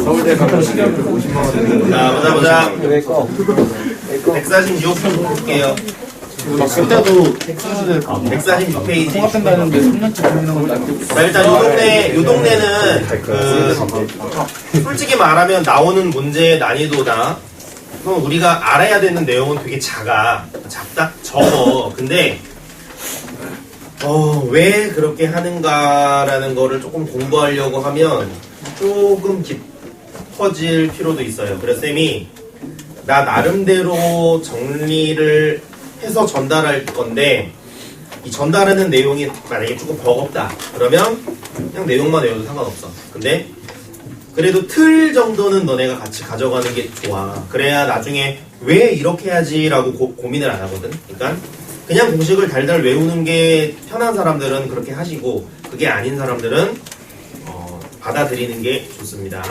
서울대 가면 50만 원. 자, 보자. 146 볼게요. 그때도 146페이지. 통합된다는데 3년째 고민하고 있는데. 자, 일단 요 동네는 솔직히 말하면 나오는 문제의 난이도다. 그럼 우리가 알아야 되는 내용은 되게 작다, 적어. 근데 왜 그렇게 하는가라는 거를 조금 공부하려고 하면 조금 깊어질 필요도 있어요. 그래서 쌤이 나 나름대로 정리를 해서 전달할 건데, 이 전달하는 내용이 만약에 조금 버겁다 그러면 그냥 내용만 외워도 상관없어. 근데 그래도 틀 정도는 너네가 같이 가져가는 게 좋아. 그래야 나중에 왜 이렇게 해야지 라고 고민을 안 하거든. 그러니까 그냥 공식을 달달 외우는 게 편한 사람들은 그렇게 하시고, 그게 아닌 사람들은 받아들이는 게 좋습니다.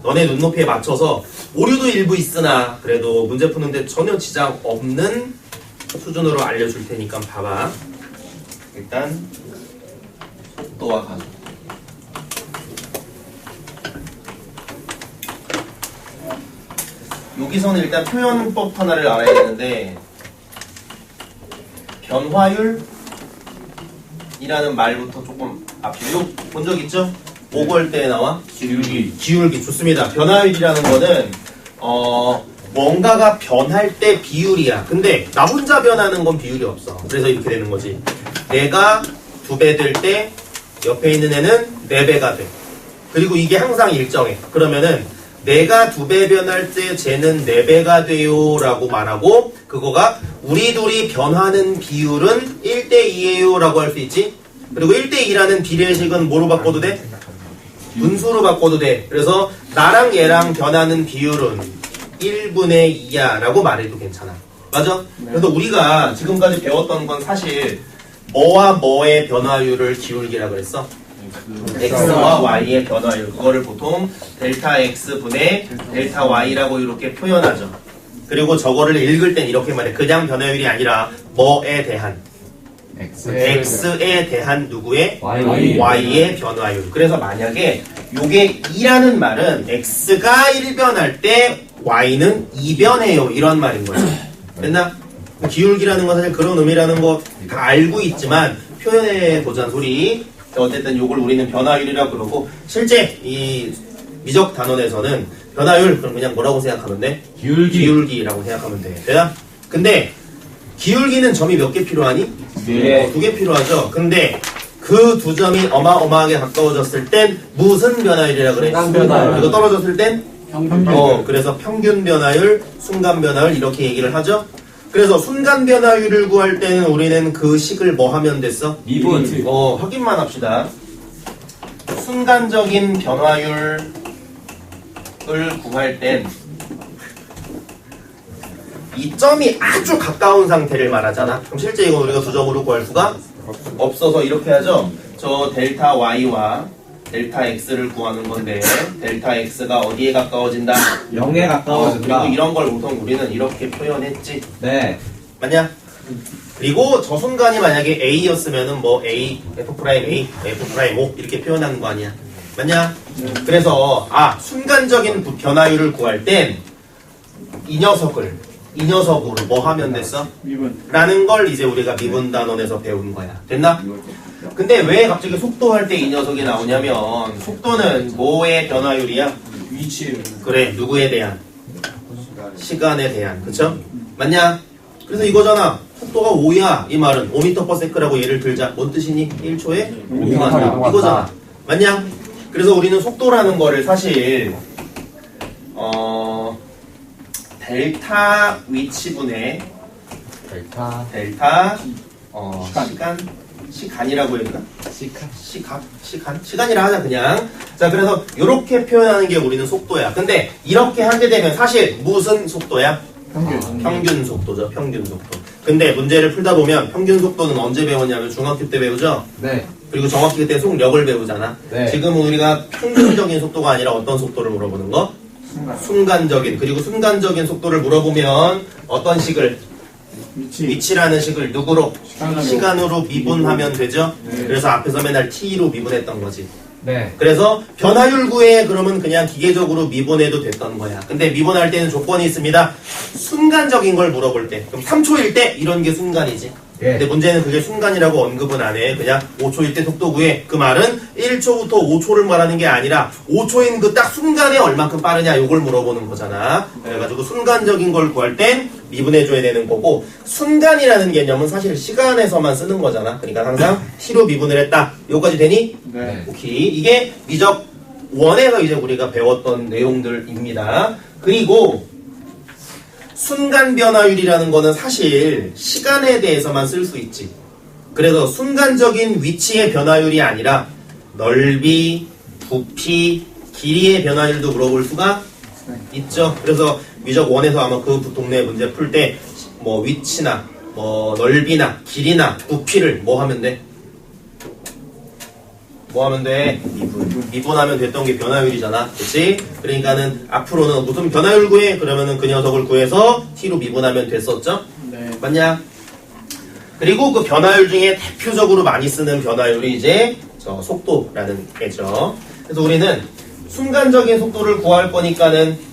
너네 눈높이에 맞춰서 오류도 일부 있으나 그래도 문제 푸는데 전혀 지장 없는 수준으로 알려줄 테니까 봐봐. 일단 속도와 가속. 여기서는 일단 표현법 하나를 알아야 되는데, 변화율이라는 말부터 조금 앞뒤로 본 적 있죠? 모고할 때 나와? 기울기 좋습니다. 변화율이라는 거는 뭔가가 변할 때 비율이야. 근데 나 혼자 변하는 건 비율이 없어. 그래서 이렇게 되는 거지. 내가 2배 될 때 옆에 있는 애는 4배가 돼. 그리고 이게 항상 일정해. 그러면은 내가 2배 변할 때 쟤는 4배가 돼요 라고 말하고, 그거가 우리 둘이 변하는 비율은 1대2예요 라고 할 수 있지. 그리고 1대2라는 비례식은 뭐로 바꿔도 돼? 분수로 바꿔도 돼. 그래서 나랑 얘랑 변하는 비율은 1분의 2야 라고 말해도 괜찮아. 맞아? 그래서 우리가 지금까지 배웠던 건 사실 뭐와 뭐의 변화율을 기울기라 그랬어? x와 y의 변화율. 그거를 보통 델타 x 분의 델타 y라고 이렇게 표현하죠. 그리고 저거를 읽을 땐 이렇게 말해. 그냥 변화율이 아니라 뭐에 대한, x에 대한 누구의? y의 변화율. 그래서 만약에 요게 2라는 말은 x가 1변할 때 y는 2변해요 이런 말인 거죠. 됐나? 기울기라는 건 사실 그런 의미라는 거 다 알고 있지만 표현해 보자는 소리. 어쨌든 요걸 우리는 변화율이라고 그러고, 실제 이 미적 단원에서는 변화율 그럼 그냥 뭐라고 생각하면 돼? 기울기라고 생각하면 돼. 되나? 근데 기울기는 점이 몇 개 필요하니? 네. 2개 필요하죠. 근데 그 2점이 어마어마하게 가까워졌을 땐 무슨 변화율이라 그래? 순간변화율. 이거 떨어졌을 땐? 평균. 그래서 평균 변화율, 순간 변화율 이렇게 얘기를 하죠. 그래서 순간 변화율을 구할 때는 우리는 그 식을 뭐 하면 됐어? 미분. 확인만 합시다. 순간적인 변화율을 구할 땐 이 점이 아주 가까운 상태를 말하잖아. 그럼 실제 이건 우리가 2점으로 구할 수가 없어서 이렇게 하죠. 저 델타 y와 델타 x를 구하는 건데, 델타 x가 어디에 가까워진다? 0에 가까워진다. 그리고 이런 걸 보통 우리는 이렇게 표현했지. 네. 맞냐? 그리고 저 순간이 만약에 a였으면은 뭐 a, f'A, f'O 이렇게 표현하는 거 아니야. 맞냐? 그래서 순간적인 변화율을 구할 땐 이 녀석으로 뭐 하면 됐어? 미분. 라는 걸 이제 우리가 미분 단원에서 배운 거야. 됐나? 근데 왜 갑자기 속도 할 때 이 녀석이 나오냐면, 속도는 뭐의 변화율이야? 위치. 그래, 누구에 대한? 시간에 대한. 그쵸? 맞냐? 그래서 이거잖아. 속도가 5야. 이 말은 5m/s라고 예를 들자. 뭔 뜻이니? 1초에 5만. 이거잖아. 맞냐? 그래서 우리는 속도라는 거를 사실 델타 위치분의 델타 시간이라고 했나? 시간이라 하자 그냥. 자, 그래서 이렇게 표현하는 게 우리는 속도야. 근데 이렇게 하게 되면 사실 무슨 속도야? 평균 속도죠. 평균 속도. 근데 문제를 풀다 보면 평균 속도는 언제 배웠냐면 중학교 때 배우죠? 네. 그리고 정확히 그때 속력을 배우잖아. 네. 지금 우리가 평균적인 속도가 아니라 어떤 속도를 물어보는 거? 순간적인. 그리고 순간적인 속도를 물어보면 어떤 식을? 위치라는 식을 누구로? 시간으로 미분하면 되죠? 네. 그래서 앞에서 맨날 t로 미분했던 거지. 네. 그래서 변화율 구해 그러면 그냥 기계적으로 미분해도 됐던 거야. 근데 미분할 때는 조건이 있습니다. 순간적인 걸 물어볼 때. 그럼 3초일 때 이런 게 순간이지. 예. 근데 문제는 그게 순간이라고 언급은 안 해. 그냥 5초일 때 속도 구해. 그 말은 1초부터 5초를 말하는 게 아니라 5초인 그 딱 순간에 얼만큼 빠르냐 요걸 물어보는 거잖아. 그래가지고 순간적인 걸 구할 땐 미분해줘야 되는 거고, 순간이라는 개념은 사실 시간에서만 쓰는 거잖아. 그러니까 항상 t로 미분을 했다. 요까지 되니? 네. 오케이. 이게 미적 1에서 이제 우리가 배웠던 내용들입니다. 그리고 순간 변화율이라는 거는 사실 시간에 대해서만 쓸 수 있지. 그래서 순간적인 위치의 변화율이 아니라 넓이, 부피, 길이의 변화율도 물어볼 수가 있죠. 그래서 미적 1에서 아마 그 동네 문제 풀 때 뭐 위치나 뭐 넓이나 길이나 부피를 뭐 하면 돼? 뭐 하면 돼? 미분하면 됐던 게 변화율이잖아. 그치? 그러니까는 앞으로는 무슨 변화율 구해? 그러면은 그 녀석을 구해서 t로 미분하면 됐었죠? 네. 맞냐? 그리고 그 변화율 중에 대표적으로 많이 쓰는 변화율이 이제 저 속도라는 애죠. 그래서 우리는 순간적인 속도를 구할 거니까는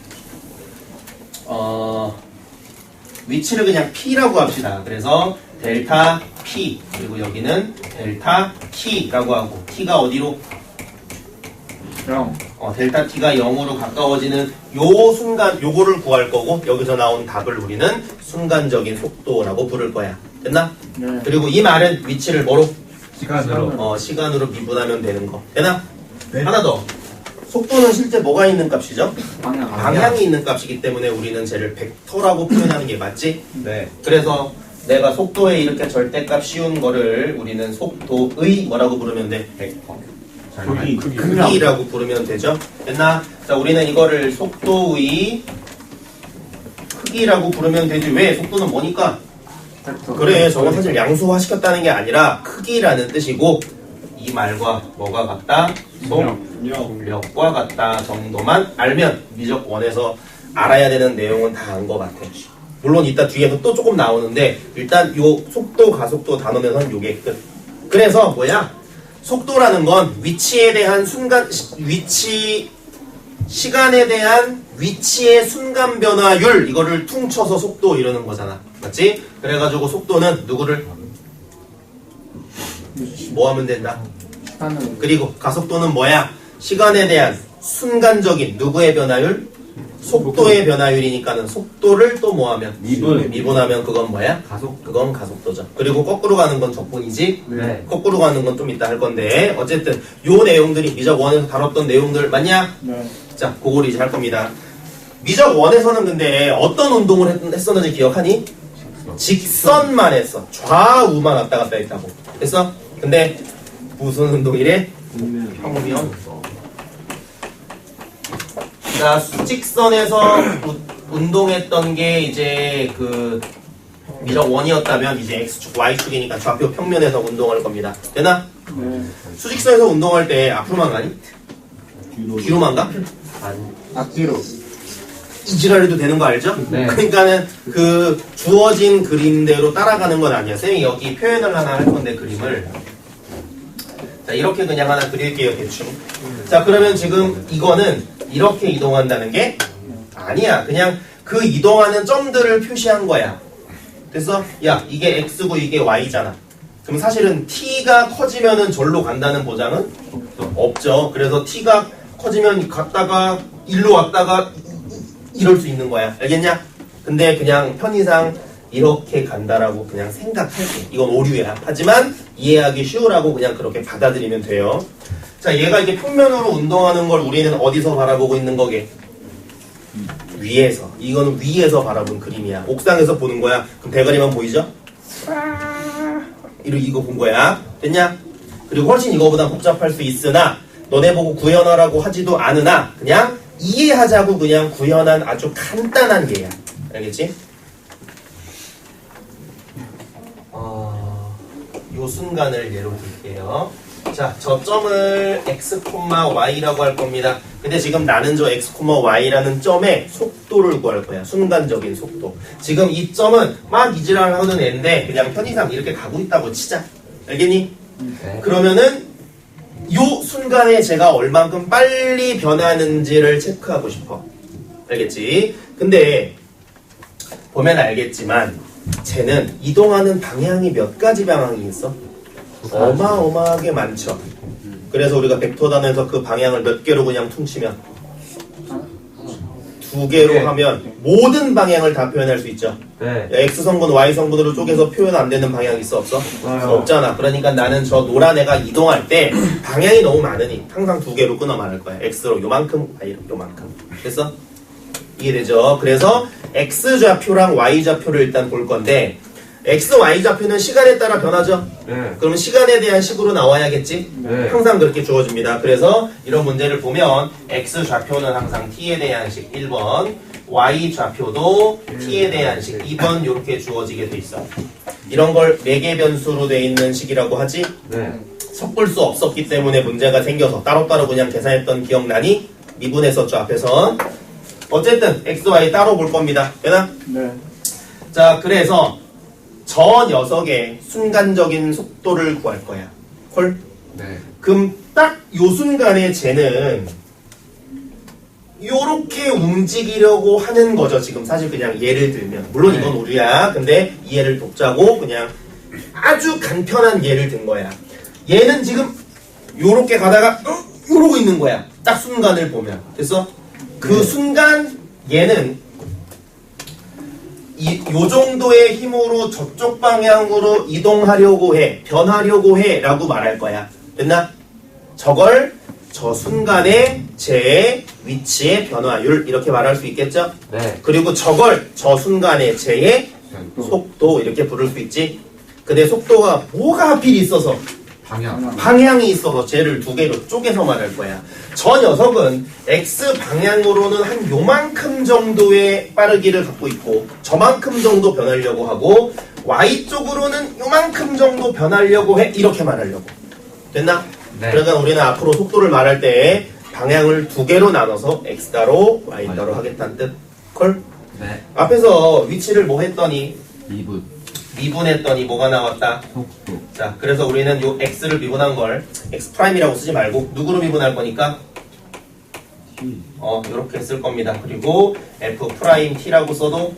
위치를 그냥 p라고 합시다. 그래서 델타 p 그리고 여기는 델타 t라고 하고, t가 어디로? 0. 델타 t가 0으로 가까워지는 요 순간 요거를 구할 거고, 여기서 나온 답을 우리는 순간적인 속도라고 부를 거야. 됐나? 네. 그리고 이 말은 위치를 뭐로? 시간으로. 시간으로 미분하면 되는 거. 되나? 네. 하나 더. 속도는 실제 뭐가 있는 값이죠? 방향. 방향이 있는 값이기 때문에 우리는 쟤를 벡터라고 표현하는 게 맞지? 네. 그래서 내가 속도에 이렇게 절대값 씌운 거를 우리는 속도의 뭐라고 부르면 돼? 크기라고 부르면 되죠? 됐나? 자, 우리는 이거를 속도의 크기라고 부르면 되지. 왜? 속도는 뭐니까? 그래, 저건 사실 양수화 시켰다는 게 아니라 크기라는 뜻이고, 이 말과 뭐가 같다? 속력과 같다 정도만 알면 미적 1에서 알아야 되는 내용은 다 안 거 같아. 물론 이따 뒤에서 또 조금 나오는데, 일단 요 속도, 가속도 단원에서는 요게 끝. 그래서 뭐야? 속도라는 건 위치에 대한 시간에 대한 위치의 순간 변화율, 이거를 퉁쳐서 속도 이러는 거잖아. 맞지? 그래가지고 속도는 누구를? 뭐 하면 된다? 시간으로. 그리고 가속도는 뭐야? 시간에 대한 순간적인 누구의 변화율? 속도의 변화율이니까는 속도를 또 뭐하면? 미분하면 그건 뭐야? 그건 가속도죠. 그리고 거꾸로 가는 건 적분이지? 네. 거꾸로 가는 건 좀 이따 할 건데, 어쨌든 요 내용들이 미적 1에서 다뤘던 내용들 맞냐? 네. 자, 그걸 이제 할 겁니다. 미적 1에서는 근데 어떤 운동을 했었는지 기억하니? 직선만 했어. 좌우만 왔다 갔다 했다고. 됐어? 근데 무슨 운동이래? 평면. 자, 수직선에서 운동했던 게 이제 그 미적 1이었다면 이제 X축, Y축이니까 좌표 평면에서 운동할 겁니다. 되나? 네. 수직선에서 운동할 때 앞으로만 가니? 뒤로만 가? 아니. 앞뒤로. 이지랄해도 되는 거 알죠? 네. 그러니까는 그 주어진 그림대로 따라가는 건 아니야. 쌤이 여기 표현을 하나 할 건데 그림을. 자, 이렇게 그냥 하나 그릴게요, 대충. 자, 그러면 지금 이거는 이렇게 이동한다는 게 아니야. 그냥 그 이동하는 점들을 표시한 거야. 그래서 야, 이게 X고 이게 Y잖아. 그럼 사실은 T가 커지면은 절로 간다는 보장은 없죠. 그래서 T가 커지면 갔다가 일로 왔다가 이럴 수 있는 거야. 알겠냐? 근데 그냥 편의상 이렇게 간다라고 그냥 생각할게. 이건 오류야. 하지만 이해하기 쉬우라고 그냥 그렇게 받아들이면 돼요. 자, 얘가 이렇게 평면으로 운동하는 걸 우리는 어디서 바라보고 있는 거게? 위에서. 이거는 위에서 바라본 그림이야. 옥상에서 보는 거야. 그럼 대가리만 보이죠? 이거 본 거야. 됐냐? 그리고 훨씬 이거보다 복잡할 수 있으나 너네 보고 구현하라고 하지도 않으나 그냥 이해하자고 그냥 구현한 아주 간단한 예야. 알겠지? 요 순간을 예로 들게요. 자, 저 점을 x, y라고 할 겁니다. 근데 지금 나는 저 x, y라는 점의 속도를 구할 거야. 순간적인 속도. 지금 이 점은 막 이지랄 하는 애인데 그냥 편의상 이렇게 가고 있다고 치자. 알겠니? 네. 그러면은 요 순간에 제가 얼만큼 빨리 변하는지를 체크하고 싶어. 알겠지? 근데 보면 알겠지만 쟤는 이동하는 방향이 몇 가지 방향이 있어? 어마어마하게 많죠. 그래서 우리가 벡터 단에서 그 방향을 몇 개로 그냥 퉁치면 2개로 네. 하면 모든 방향을 다 표현할 수 있죠. 네. X성분, Y성분으로 쪼개서 표현 안 되는 방향 있어 없어? 없잖아. 그러니까 나는 저 노란 애가 이동할 때 방향이 너무 많으니 항상 2개로 끊어 말할 거야. X로 요만큼, Y로 요만큼. 됐어? 이해되죠? 그래서 X좌표랑 Y좌표를 일단 볼 건데 X, Y좌표는 시간에 따라 변하죠? 네. 그러면 시간에 대한 식으로 나와야겠지? 네. 항상 그렇게 주어집니다. 그래서 이런 문제를 보면 X좌표는 항상 T에 대한 식 1번, Y좌표도 T에 대한 식 2번 이렇게 주어지게 돼 있어. 이런 걸 4개 변수로 돼 있는 식이라고 하지? 네. 섞을 수 없었기 때문에 문제가 생겨서 따로따로 그냥 계산했던 기억나니? 미분했었죠 앞에서. 어쨌든 X, Y 따로 볼 겁니다. 되나? 네. 자, 그래서 저 녀석의 순간적인 속도를 구할 거야. 콜? 네. 그럼 딱 요 순간에 쟤는 요렇게 움직이려고 하는 거죠. 지금 사실 그냥 예를 들면. 물론 이건 오류야. 근데 이 예를 돕자고 그냥 아주 간편한 예를 든 거야. 얘는 지금 요렇게 가다가 요러고 있는 거야. 딱 순간을 보면. 됐어? 그 순간 얘는 요 정도의 힘으로 저쪽 방향으로 이동하려고 해, 변하려고 해 라고 말할 거야. 됐나? 저걸 저 순간의 제 위치의 변화율 이렇게 말할 수 있겠죠? 네. 그리고 저걸 저 순간의 제의 속도 이렇게 부를 수 있지? 근데 속도가 뭐가 하필 있어서 방향이 있어서 쟤를 2개로 쪼개서 말할 거야. 저 녀석은 X 방향으로는 한 요만큼 정도의 빠르기를 갖고 있고 저만큼 정도 변하려고 하고 Y 쪽으로는 요만큼 정도 변하려고 해. 이렇게 말하려고. 됐나? 네. 그러니까 우리는 앞으로 속도를 말할 때 방향을 2개로 나눠서 X 따로 Y 따로 하겠다는 뜻. 콜? 네. 앞에서 위치를 뭐 했더니 2분. 미분했더니 뭐가 나왔다? 속도. 자, 그래서 우리는 요 x를 미분한 걸 x 프라임이라고 쓰지 말고 누구로 미분할 거니까 T. 요렇게 쓸 겁니다. 그리고 f 프라임 t라고 써도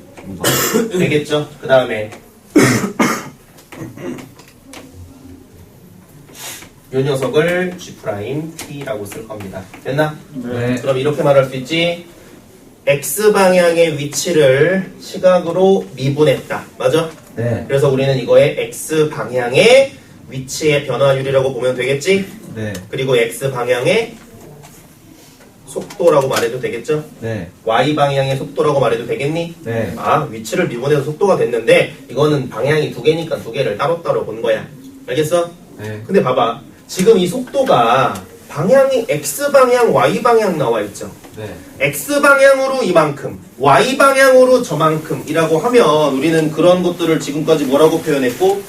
되겠죠? 그 다음에 요 녀석을 g 프라임 t라고 쓸 겁니다. 됐나? 네. 그럼 이렇게 말할 수 있지? x 방향의 위치를 시각으로 미분했다. 맞아? 네. 그래서 우리는 이거의 x 방향의 위치의 변화율이라고 보면 되겠지? 네. 그리고 x 방향의 속도라고 말해도 되겠죠? 네. y 방향의 속도라고 말해도 되겠니? 네. 아, 위치를 미분해서 속도가 됐는데 이거는 방향이 2개니까 2개를 따로따로 본 거야. 알겠어? 네. 근데 봐봐. 지금 이 속도가 방향이 x 방향, y 방향 나와 있죠? 네. x 방향으로 이만큼, y 방향으로 저만큼이라고 하면 우리는 그런 것들을 지금까지 뭐라고 표현했고?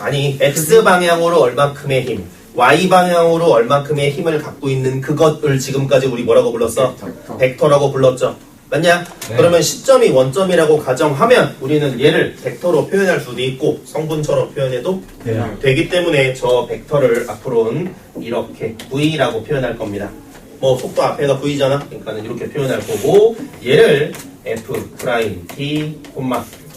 아니, x 방향으로 얼만큼의 힘, y 방향으로 얼만큼의 힘을 갖고 있는 그것을 지금까지 우리 뭐라고 불렀어? 벡터라고 불렀죠. 맞냐? 네. 그러면 시점이 원점이라고 가정하면 우리는 얘를 벡터로 표현할 수도 있고 성분처럼 표현해도 네. 되기 때문에 저 벡터를 앞으로는 이렇게 V라고 표현할 겁니다. 뭐 속도 앞에가 V잖아. 그러니까 이렇게 표현할 거고 얘를 F 프라임 T,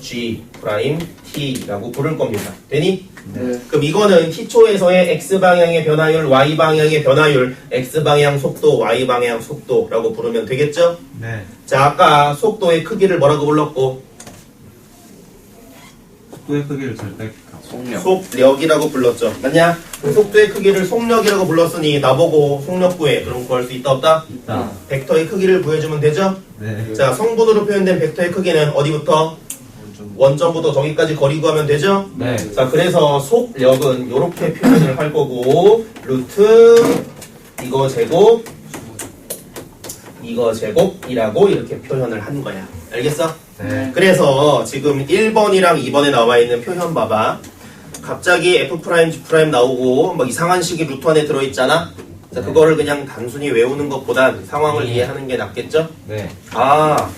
G 프라임 T라고 부를 겁니다. 되니? 네. 그럼 이거는 T초에서의 X방향의 변화율, Y방향의 변화율, X방향 속도, Y방향 속도라고 부르면 되겠죠? 네. 자, 아까 속도의 크기를 뭐라고 불렀고? 속도의 크기를 절대값. 속력이라고 불렀죠. 맞냐? 속도의 크기를 속력이라고 불렀으니 나보고 속력 구해. 그럼 구할 수 있다 없다? 있다. 벡터의 크기를 구해주면 되죠? 네. 자, 성분으로 표현된 벡터의 크기는 어디부터? 원점부터 저기까지 거리 구하면 되죠? 네. 자, 그래서 속력은 이렇게 표현을 할 거고 루트 이거 제곱 이거 제곱이라고 이렇게 표현을 한 거야. 알겠어? 네. 그래서 지금 1번이랑 2번에 나와 있는 표현 봐봐. 갑자기 F 프라임, G 프라임 나오고 막 이상한 식이 루트 안에 들어있잖아. 자, 그거를 그냥 단순히 외우는 것보단 상황을 이해하는 게 낫겠죠? 네. 아,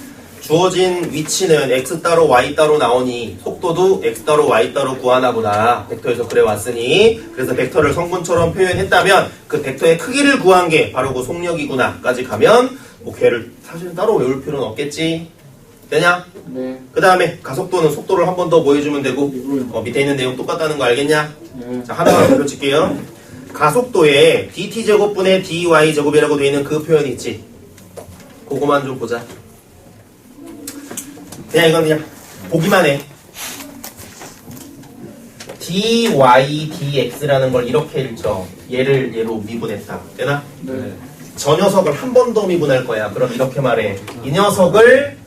주어진 위치는 x 따로 y 따로 나오니 속도도 x 따로 y 따로 구하나 보다. 벡터에서 그래 왔으니 그래서 벡터를 성분처럼 표현했다면 그 벡터의 크기를 구한 게 바로 그 속력이구나 까지 가면 뭐 걔를 사실 따로 외울 필요는 없겠지. 되냐? 네. 그 다음에 가속도는 속도를 한 번 더 뭐 해주면 되고 이거요. 밑에 있는 내용 똑같다는 거 알겠냐? 네. 자, 하나만 펼칠게요. 가속도에 dt제곱분의 dy제곱이라고 되어 있는 그 표현이 있지. 그거만 좀 보자. 그냥 이건 그냥 보기만 해. dy dx라는 걸 이렇게 읽죠. 얘를 얘로 미분했다. 되나? 네. 저 녀석을 한 번 더 미분할 거야. 그럼 이렇게 말해. 이 녀석을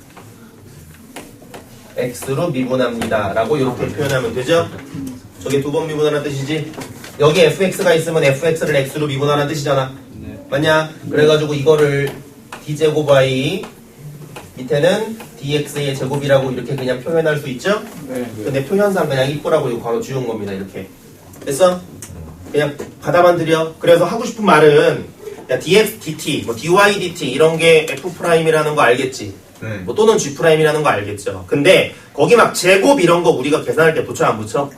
x로 미분합니다. 라고 이렇게 표현하면 되죠? 저게 두 번 미분하라는 뜻이지? 여기 fx가 있으면 fx를 x로 미분하라는 뜻이잖아. 네. 맞냐? 그래가지고 이거를 d제곱 y 밑에는 dx의 제곱이라고 이렇게 그냥 표현할 수 있죠? 네. 근데 표현상 그냥 이쁘라고 이거 바로 지운 겁니다. 이렇게. 됐어? 그냥 받아만 들여. 그래서 하고 싶은 말은 야, dx, dt, 뭐 dy, dt 이런 게 f'이라는 거 알겠지? 네. 뭐 또는 g'이라는 거 알겠죠? 근데 거기 막 제곱 이런 거 우리가 계산할 때 붙여 안 붙여?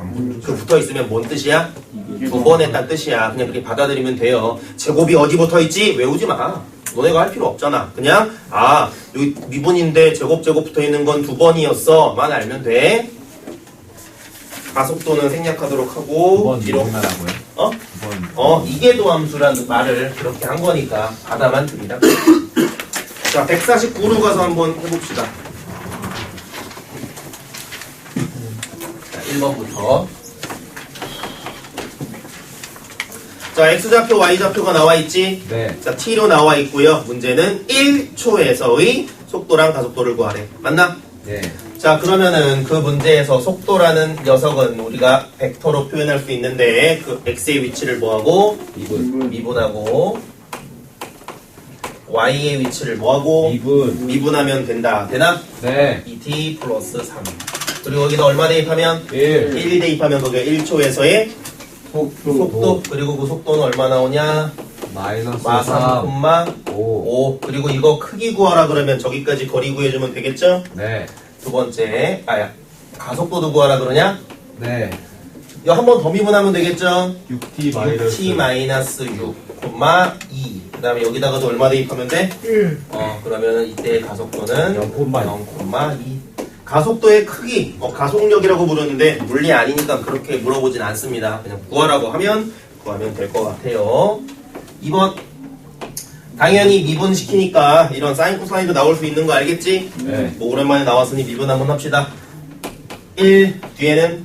그 붙어 있으면 뭔 뜻이야? 두 번 했단 뜻이야. 그냥 그렇게 받아들이면 돼요. 제곱이 어디 붙어 있지? 외우지 마. 너네가 할 필요 없잖아. 그냥 아 여기 미분인데 제곱 붙어 있는 건 두 번이었어. 만 알면 돼. 가속도는 생략하도록 하고 2번 뒤로 미분하라고요? 어? 2번. 이계도함수라는 말을 그렇게 한 거니까 받아만 듭니다. 자, 149로 가서 한번 해봅시다. 자, 1번부터. 자, x좌표, y좌표가 나와 있지? 네. 자, t로 나와 있고요. 문제는 1초에서의 속도랑 가속도를 구하래. 맞나? 네. 자, 그러면은 그 문제에서 속도라는 녀석은 우리가 벡터로 표현할 수 있는데 그 x의 위치를 뭐하고? 미분. 미분하고 y의 위치를 뭐하고? 미분. 미분하면 된다. 되나? 네. 2t 플러스 3. 그리고 여기다 얼마 대입하면? 1. 1 대입하면 거기가 1초에서의 속도. 그리고 그 속도는 얼마 나오냐? 마이너스 마 3, 3. 5. 5. 그리고 이거 크기 구하라 그러면 저기까지 거리 구해주면 되겠죠? 네. 두 번째, 가속도도 구하라 그러냐? 네. 이거 한 번 더 미분하면 되겠죠? 6t 6t 마이너스 6, 2. 그 다음에 여기다가도 얼마 대입하면 돼? 1. 그러면은 이때의 가속도는 0,2. 0,2. 가속도의 크기, 가속력이라고 부르는데 물리 아니니까 그렇게 물어보진 않습니다. 그냥 구하라고 하면 구하면 될 것 같아요. 2번. 당연히 미분시키니까 이런 사인 코사인도 나올 수 있는 거 알겠지? 네. 뭐 오랜만에 나왔으니 미분 한번 합시다. 1 뒤에는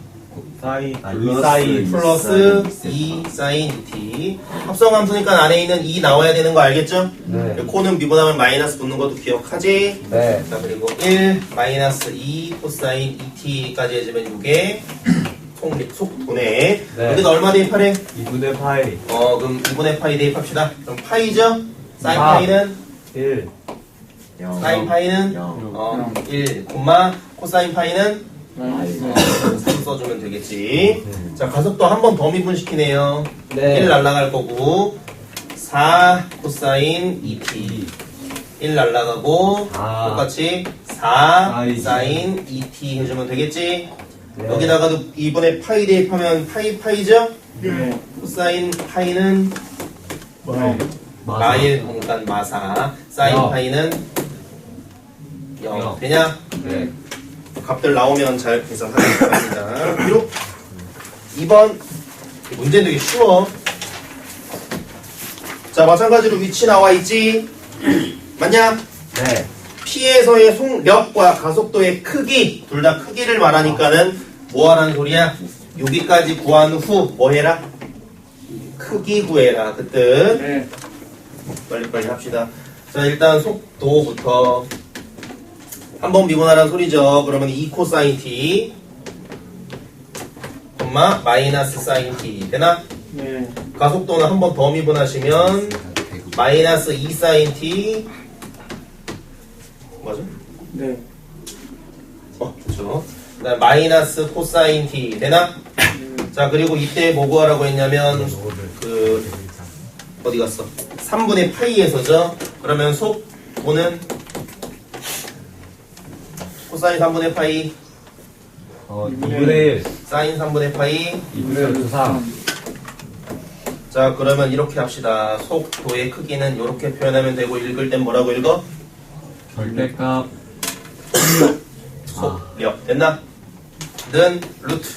사인. 2 사인 플러스 2 사인 t. 합성함수니까 안에 있는 2 나와야 되는 거 알겠죠? 네. 코는 미분하면 마이너스 붙는 것도 기억하지? 네. 자, 그리고 1 마이너스 2 코사인 2t까지 해주면 이게 속도네. 네. 여기다 얼마 대입하래? 2분의 파이. 그럼 2분의 파이 대입합시다. 그럼 파이죠? 사인 아. 파이는? 1. 사인 파이는? 1, 코사인 파이는? 3 써주면 되겠지. 자, 가속도 한 번 더 미분시키네요. 네. 1 날라갈 거고 4 코사인 2t 1 날라가고 아. 똑같이 4 사인. 사인 2t 해주면 되겠지. 네. 여기다가도 이번에 파이 대입하면 파이죠? 네. 코사인 파이는 마일 공간 마사 사인 영. 파이는 0 영. 되냐? 네. 값들 나오면 잘 계산하기 바랍니다. 비록 2번 문제는 되게 쉬워. 자, 마찬가지로 위치 나와 있지? 맞냐? 네. P에서의 속력과 가속도의 크기 둘 다 크기를 말하니까는 뭐 하라는 소리야? 여기까지 구한 후 뭐 해라? 크기 구해라 그 뜻. 네. 빨리빨리 합시다. 자, 일단 속도부터 한번 미분하라는 소리죠. 그러면 2 코사인 t 마이너스 사인 t 되나? 네. 가속도는 한 번 더 미분하시면 마이너스 2 사인 t 맞아? 네. 좋죠. 그다음 마이너스 코사인 t 되나? 자, 그리고 이때 뭐 구하라고 했냐면 그 어디 갔어? 3분의 파이에서죠. 그러면 속도는 코사인 3분의 파이, 2분의 1. 사인 3분의 파이. 2분의 루트 3. 자, 그러면 이렇게 합시다. 속도의 크기는 이렇게 표현하면 되고, 읽을 땐 뭐라고 읽어? 절대값. 속력. 됐나? 는 루트.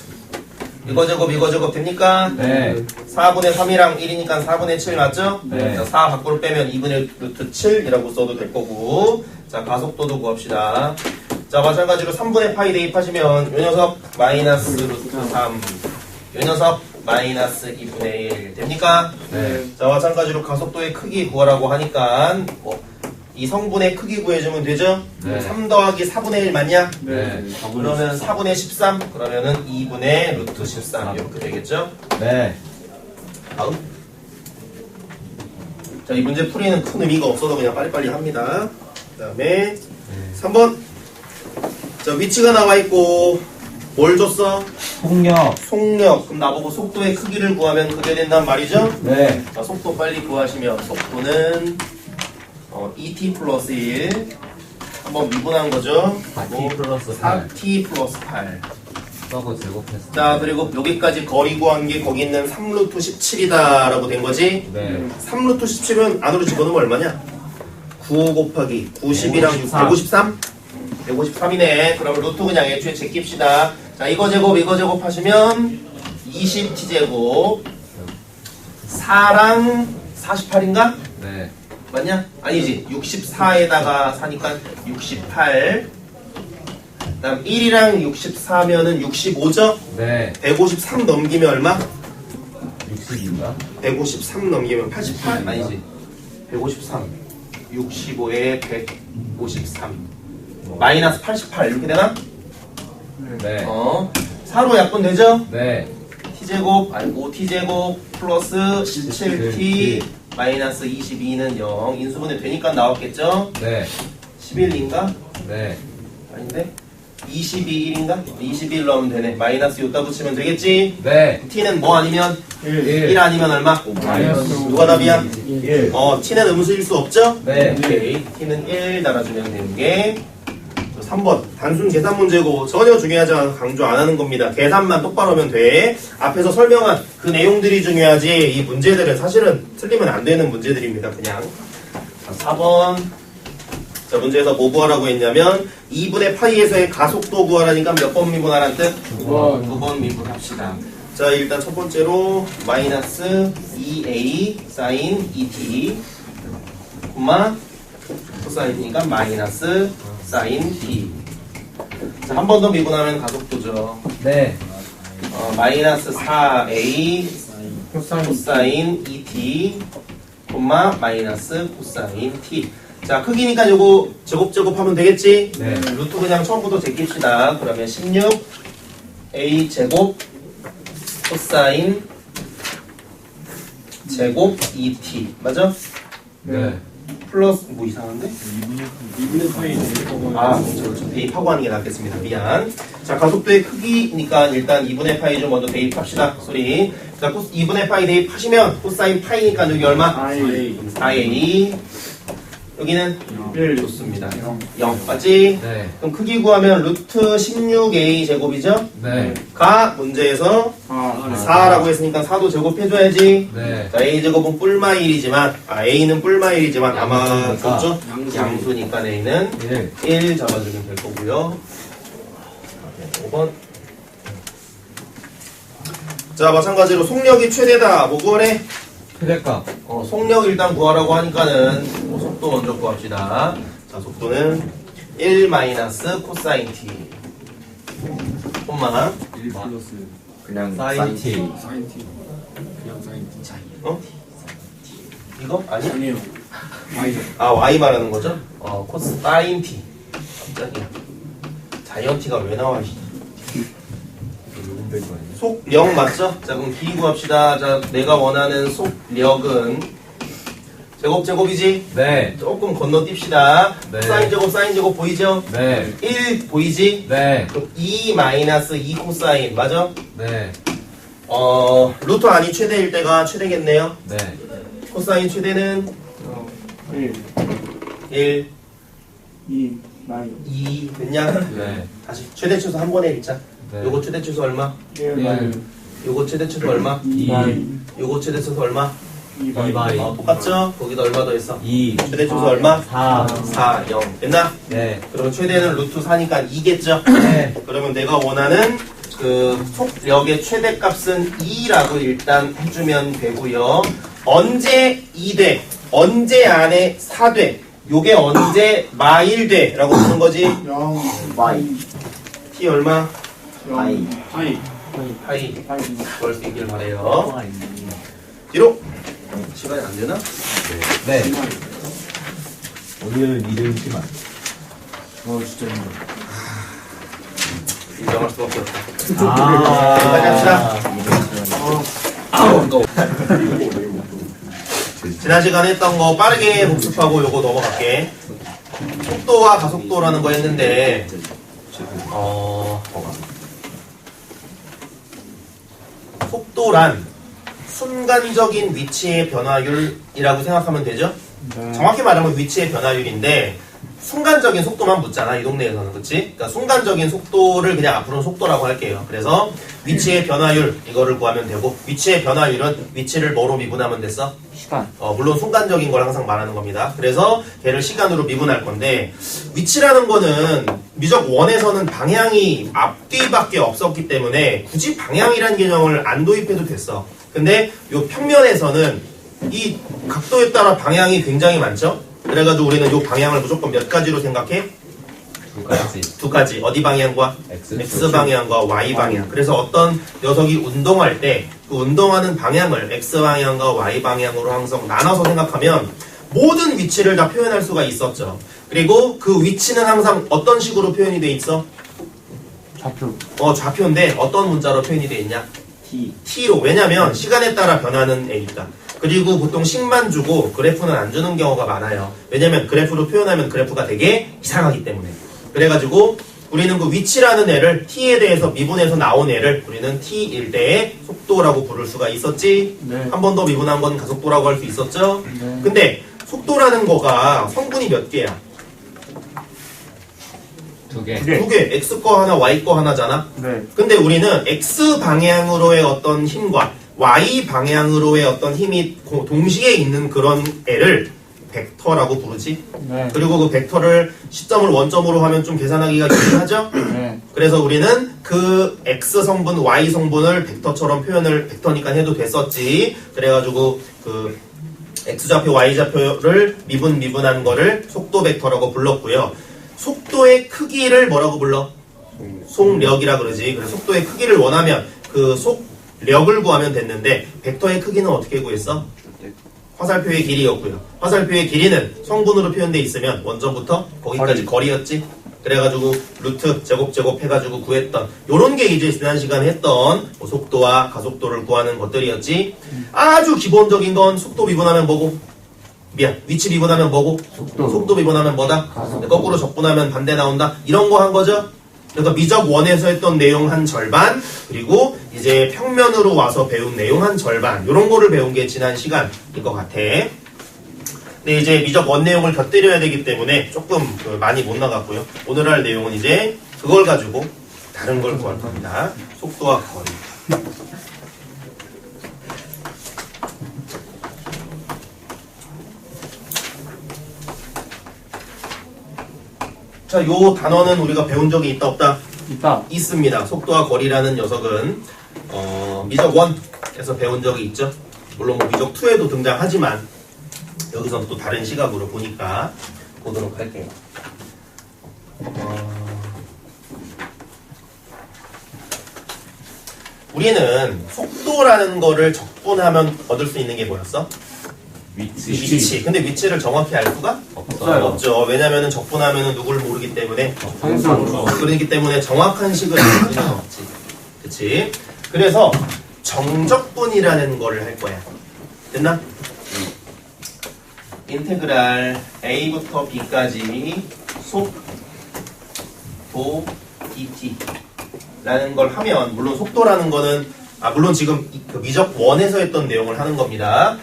이거 제곱 됩니까? 네. 4분의 3이랑 1이니까 4분의 7 맞죠? 네. 자, 4 밖으로 빼면 2분의 루트 7이라고 써도 될 거고. 자, 가속도도 구합시다. 자, 마찬가지로 3분의 파이 대입하시면 요 녀석 마이너스 루트 3, 요 녀석 마이너스 2분의 1 됩니까? 네. 자, 마찬가지로 가속도의 크기 구하라고 하니까 이 성분의 크기 구해주면 되죠? 네. 3 더하기 4분의 1 맞냐? 네. 그러면 4분의 13, 그러면은 2분의 루트 13 이렇게 되겠죠? 네. 다음. 자, 이 문제 풀이는 큰 의미가 없어서 그냥 빨리빨리 합니다. 그 다음에 3번. 자, 위치가 나와 있고 뭘 줬어? 속력. 속력. 그럼 나보고 속도의 크기를 구하면 그게 된단 말이죠? 네. 자, 속도 빨리 구하시면 속도는 ET 플러스 1 한번 미분한 거죠? 4t 플러스 8. 4t 플러스 8. 써고 제곱했어. 자, 그리고 여기까지 거리 구한 게 거기 있는 3루트 17이다 라고 된 거지? 네. 3루트 17은 안으로 집어넣으면 얼마냐? 95 곱하기 90이랑 6, 153? 153이네. 그럼 루트 그냥 애초에 제낍시다. 자, 이거 제곱 하시면 20t제곱 4랑 48인가? 네. 맞냐? 아니지. 64에다가 사니까 68. 그 다음 1이랑 64면은 65죠? 네. 153 넘기면 얼마? 60인가? 153 넘기면 88? 아니지. 153. 65에 153. 마이너스 88 이렇게 되나? 네. 4로 약분되죠? 네. t제곱 아니 5t제곱 플러스 17t 마이너스 22는 0 인수분해 되니까 나왔겠죠? 네. 11인가? 네. 아닌데? 22일인가? 21로 하면 되네. 마이너스 요따 붙이면 되겠지? 네. t는 뭐 아니면? 1. 1 아니면 얼마? 마이너스 누가 답이야? 1. t는 음수일 수 없죠? 네. 오케이. t는 1 달아주면 되는 게 3번 단순 계산 문제고 전혀 중요하지 않아 강조 안 하는 겁니다. 계산만 똑바로 하면 돼. 앞에서 설명한 그 내용들이 중요하지 이 문제들은 사실은 틀리면 안 되는 문제들입니다. 그냥 자, 4번 자 문제에서 뭐 구하라고 했냐면 2분의 파이에서의 가속도 구하라니까 몇 번 미분하라는 뜻? 2번 미분합시다. 자 일단 첫 번째로 마이너스 2a 사인 2t 콤마 코사인이니까 마이너스 사인 t. 자, 한 번 더 미분하면 가속도죠. 네. 마이너스 4a 코사인 2t 콤마 마이너스 코사인 t. 자, 크기니까 요거 제곱하면 되겠지? 네. 루트 그냥 처음부터 제낍시다. 그러면 16a 제곱 코사인 제곱 2t 맞아? 네. 플러스 뭐 이상한데? 2분의 파이 저 대입하고 하는 게 낫겠습니다. 미안. 자, 가속도의 크기니까 일단 2분의 파이 좀 먼저 대입합시다. 소리. 자, 2분의 파이 대입하시면 코사인 파이니까 여기 얼마? 4a. 여기는 1 좋습니다. 0 맞지? 네. 그럼 크기 구하면 루트 16a 제곱이죠? 네. 가 문제에서 4라고 했으니까 4도 제곱해줘야지. 네. 자, a 제곱은 뿔마 1이지만 아는 뿔마 1이지만 아마 양수니까. 좋죠? 양수니까 a는 1. 1 잡아주면 될 거고요. 5번. 자, 마찬가지로 속력이 최대다. 뭐 구하래? 최대값. 속력 일단 구하라고 하니까는 속도 먼저 구합시다. 자, 속도는 1 마이너스 코사인 t. 콤마 1 플러스 그냥 사인 t. 사인 T 그냥 사인 T 이거? 아니? 아니에요 Y죠 y 말하는 거죠? 코사인 t. 깜짝이야. 자이언 t가 왜 나와? 속력 맞죠? 자, 그럼 B 구합시다. 자, 내가 원하는 속력은 제곱이지? 네. 조금 건너뛰읍시다. 네. 사인 제곱 보이죠? 네. 1 보이지? 네. 그럼 2 마이너스 2 코사인 맞아? 네. 루트 안이 최대일 때가 최대겠네요. 네. 코사인 최대는 1 1 2 2 됐냐? 네. 다시 최대 최소 한 번에 읽자. 네. 요거 최대 최소 얼마? 1 요거 최대 최소 얼마? 2 요거 최대 최소 얼마? 2바이 똑같죠? 거기다 얼마 더 했어? 2 최대 최소 얼마? 4 4, 0 됐나? 네. 그러면 최대는 루트 4니까 2겠죠? 네. 그러면 내가 원하는 그 속력의 최대값은 2라고 일단 해주면 되고요. 언제 2돼? 언제 안에 4돼? 요게 언제 마일 라고 보는 거지? t 얼마? 파이. 파이 그럴 수 있길 바래요. 뒤로 시간이 안 되나? 네. 오늘은 이름이지만 진짜 힘들어. 인정할 수밖에 없다. 아. 지난 시간에 했던 거 빠르게 복습하고 요거 넘어갈게. 속도와 가속도라는 거 했는데 속도란 순간적인 위치의 변화율이라고 생각하면 되죠? 정확히 말하면 위치의 변화율인데 순간적인 속도만 묻잖아 이 동네에서는. 그치? 그러니까 순간적인 속도를 그냥 앞으로는 속도라고 할게요. 그래서 위치의 변화율 이거를 구하면 되고, 위치의 변화율은 위치를 뭐로 미분하면 됐어? 시간. 물론 순간적인 걸 항상 말하는 겁니다. 그래서 걔를 시간으로 미분할 건데, 위치라는 거는 미적 원에서는 방향이 앞뒤밖에 없었기 때문에 굳이 방향이라는 개념을 안 도입해도 됐어. 근데 요 평면에서는 이 각도에 따라 방향이 굉장히 많죠? 그래가지고 우리는 요 방향을 무조건 몇 가지로 생각해? 두 가지. 어디 방향과? X 방향과 Y 방향. 그래서 어떤 녀석이 운동할 때 그 운동하는 방향을 X 방향과 Y 방향으로 항상 나눠서 생각하면 모든 위치를 다 표현할 수가 있었죠. 그리고 그 위치는 항상 어떤 식으로 표현이 돼 있어? 좌표. 좌표인데 어떤 문자로 표현이 돼 있냐? T로. 왜냐면 시간에 따라 변하는 애니까. 그리고 보통 식만 주고 그래프는 안 주는 경우가 많아요. 왜냐면 그래프로 표현하면 그래프가 되게 이상하기 때문에. 그래가지고 우리는 그 위치라는 애를 T에 대해서 미분해서 나온 애를 우리는 T일 때의 속도라고 부를 수가 있었지. 네. 한 번 더 미분한 건 가속도라고 할 수 있었죠. 네. 근데 속도라는 거가 성분이 몇 개야? 2개. 두 개. X 거 하나, Y 거 하나잖아. 네. 근데 우리는 X 방향으로의 어떤 힘과 Y 방향으로의 어떤 힘이 동시에 있는 그런 애를 벡터라고 부르지. 네. 그리고 그 벡터를 시점을 원점으로 하면 좀 계산하기가 유리하죠. 네. 그래서 우리는 그 X 성분, Y 성분을 벡터처럼 표현을 벡터니까 해도 됐었지. 그래가지고 그 X좌표, Y좌표를 미분한 거를 속도 벡터라고 불렀고요. 속도의 크기를 뭐라고 불러? 속력이라 그러지. 그래서 속도의 크기를 원하면 그 속력을 구하면 됐는데 벡터의 크기는 어떻게 구했어? 화살표의 길이였고요. 화살표의 길이는 성분으로 표현되어 있으면 원점부터 거기까지 거리였지. 그래가지고 루트 제곱 해가지고 구했던 요런 게 이제 지난 시간에 했던 속도와 가속도를 구하는 것들이었지. 아주 기본적인 건 속도 미분하면 뭐고? 위치 미분하면 뭐고? 속도 미분하면 뭐다? 거꾸로 적분하면 반대 나온다. 이런 거 한 거죠. 그래서 미적 원에서 했던 내용 한 절반, 그리고 이제 평면으로 와서 배운 내용 한 절반, 요런 거를 배운 게 지난 시간일 것 같아. 근데 이제 미적 원 내용을 곁들여야 되기 때문에 조금 많이 못 나갔고요. 오늘 할 내용은 이제 그걸 가지고 다른 걸 구할 겁니다. 속도와 거리. 자, 요 단어는 우리가 배운 적이 있다 없다? 있다. 있습니다. 속도와 거리라는 녀석은 미적 1에서 배운 적이 있죠. 물론 뭐 미적 2에도 등장하지만 여기서는 또 다른 시각으로 보니까 보도록 할게요. 우리는 속도라는 거를 적분하면 얻을 수 있는 게 뭐였어? 위치. 근데 위치를 정확히 알 수가 없어요. 없죠. 왜냐면은 적분하면은 누구를 모르기 때문에 상수. 그렇기 때문에 정확한 식을 알 수는 없지. 그치? 그래서 정적분이라는 거를 할 거야. 됐나? 인테그랄 A부터 B까지 속도 dt 라는 걸 하면, 물론 속도라는 거는 물론 지금 그 미적 원에서 했던 내용을 하는 겁니다.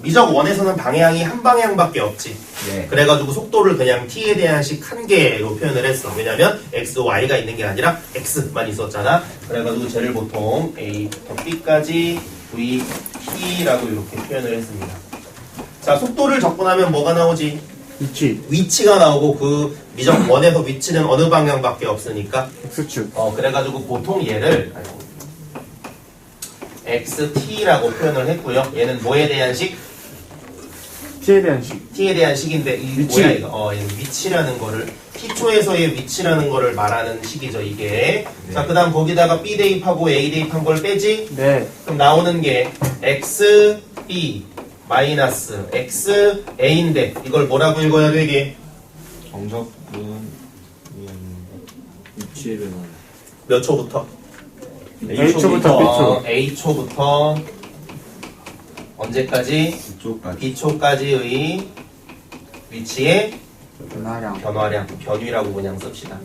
미적 원에서는 방향이 한 방향밖에 없지. 네. 그래가지고 속도를 그냥 t에 대한 식 한 개로 표현을 했어. 왜냐면 x, y가 있는 게 아니라 x만 있었잖아. 그래가지고 쟤를 보통 a부터 b까지 v, t라고 이렇게 표현을 했습니다. 자, 속도를 적분하면 뭐가 나오지? 위치. 위치가 나오고 그 미적 원에서 위치는 어느 방향밖에 없으니까 X축. 그래가지고 보통 얘를 xt,라고 표현을 했고요. 얘는 뭐에 대한 식? T에 대한 식. t에 대한 식인데 이 위치. 뭐야 이거? 얘는 위치라는 거를 t초에서의 위치라는 거를 말하는 식이죠 이게. 네. 자, 그다음 거기다가 b 대입하고 a 대입한 걸 빼지? 네. 그럼 나오는 게 x b 마이너스 x a인데 이걸 뭐라고 읽어야 되게? 정적분 위치에 변화. 몇 초부터? A초부터 B초. A초부터 언제까지? 이쪽까지. B초까지의 위치의 변화량. 변화량, 변위라고 그냥 씁시다.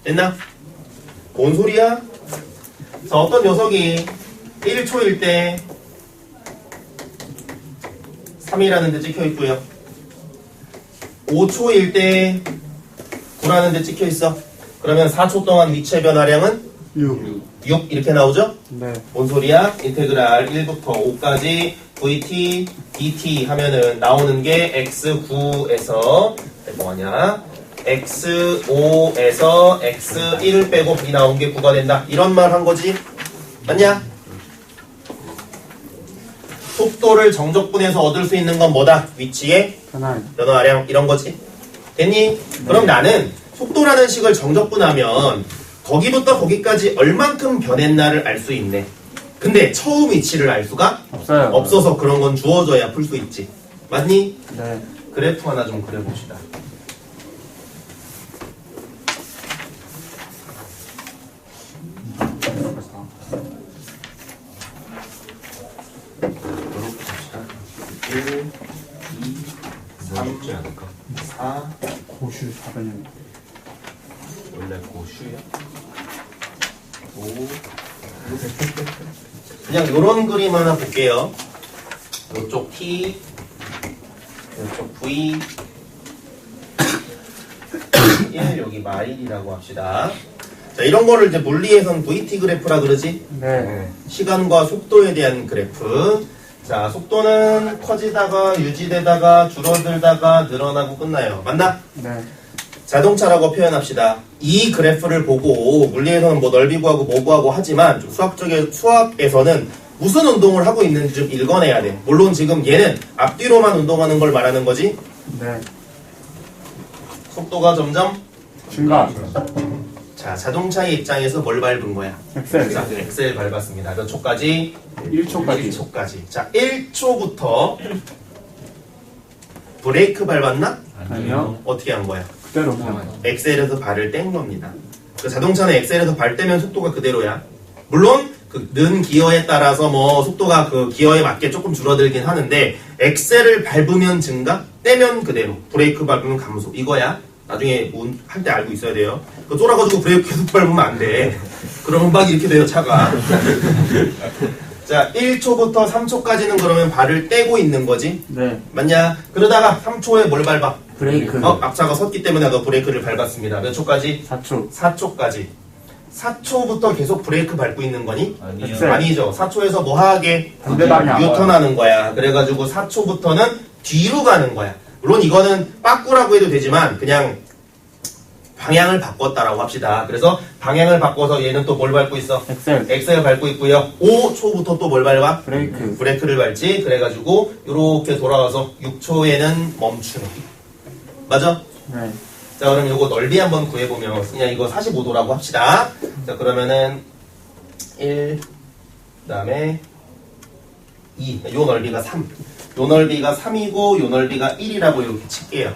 됐나? 뭔 소리야? 자, 어떤 녀석이 1초일 때 3이라는 데 찍혀 있고요. 5초일 때 9라는 데 찍혀 있어. 그러면 4초 동안 위치의 변화량은 6. 6 이렇게 나오죠? 네. 뭔 소리야? 인테그랄 1부터 5까지 vt, dt 하면은 나오는 게 x9에서 뭐냐? x5에서 x1 빼고 b 나온 게 9가 된다. 이런 말 한 거지? 맞냐? 속도를 정적분해서 얻을 수 있는 건 뭐다? 위치의 변화량. 변화량 이런 거지. 됐니? 그럼 나는 속도라는 식을 정적분하면 거기부터 거기까지 얼만큼 변했나를 알 수 있네. 근데 처음 위치를 알 수가 없어요. 없어서 그런 건 주어져야 풀 수 있지. 맞니? 네. 그래프 하나 좀 그려봅시다. 이렇게 봅시다. 1, 2, 3, 어렵지 않을까? 4, 고슈 4변형. 원래 고슈야? 5. 그냥 요런 그림 하나 볼게요. 요쪽 T, 요쪽 V, 1, 여기 마일이라고 합시다. 자, 이런 거를 이제 물리에선 VT 그래프라 그러지? 네. 시간과 속도에 대한 그래프. 자, 속도는 커지다가 유지되다가 줄어들다가 늘어나고 끝나요. 맞나? 네. 자동차라고 표현합시다. 이 그래프를 보고 물리에서는 뭐 넓이 구하고 뭐 구하고 하지만 좀 수학에서는 무슨 운동을 하고 있는지 좀 읽어내야 돼. 물론 지금 얘는 앞뒤로만 운동하는 걸 말하는 거지. 네. 속도가 점점 증가. 자, 자동차의 입장에서 뭘 밟은 거야? 엑셀. 자, 엑셀 밟았습니다. 몇 초까지? 1초까지. 1초까지. 자, 1초부터 브레이크 밟았나? 아니요. 어떻게 한 거야? 그대로 그냥. 엑셀에서 발을 뗀 겁니다. 그 자동차는 엑셀에서 발 떼면 속도가 그대로야. 물론 그 는 기어에 따라서 뭐 속도가 그 기어에 맞게 조금 줄어들긴 하는데 엑셀을 밟으면 증가, 떼면 그대로. 브레이크 밟으면 감소. 이거야. 나중에 할 때 알고 있어야 돼요. 그 쫄아가지고 브레이크 계속 밟으면 안 돼. 그러면 막 이렇게 돼요, 차가. 자, 1초부터 3초까지는 그러면 발을 떼고 있는 거지. 네. 맞냐? 그러다가 3초에 뭘 밟아? 브레이크. 앞차가 섰기 때문에 너 브레이크를 밟았습니다. 몇 초까지? 4초. 4초까지. 4초부터 계속 브레이크 밟고 있는 거니? 아니요. 엑셀. 아니죠. 4초에서 뭐 하게? 반대 방향. 유턴하는 거야. 그래가지고 4초부터는 뒤로 가는 거야. 물론 이거는 빠꾸라고 해도 되지만 그냥 방향을 바꿨다라고 합시다. 그래서 방향을 바꿔서 얘는 또 뭘 밟고 있어? 엑셀. 엑셀 밟고 있고요. 5초부터 또 뭘 밟아? 브레이크. 브레이크를 밟지. 그래가지고 이렇게 돌아와서 6초에는 멈추네. 맞아? 네. 자, 그럼 이거 넓이 한번 구해보면 그냥 이거 45도라고 합시다. 자, 그러면은 1, 그 다음에 2, 요 넓이가 3. 요 넓이가 3이고 요 넓이가 1이라고 이렇게 칠게요.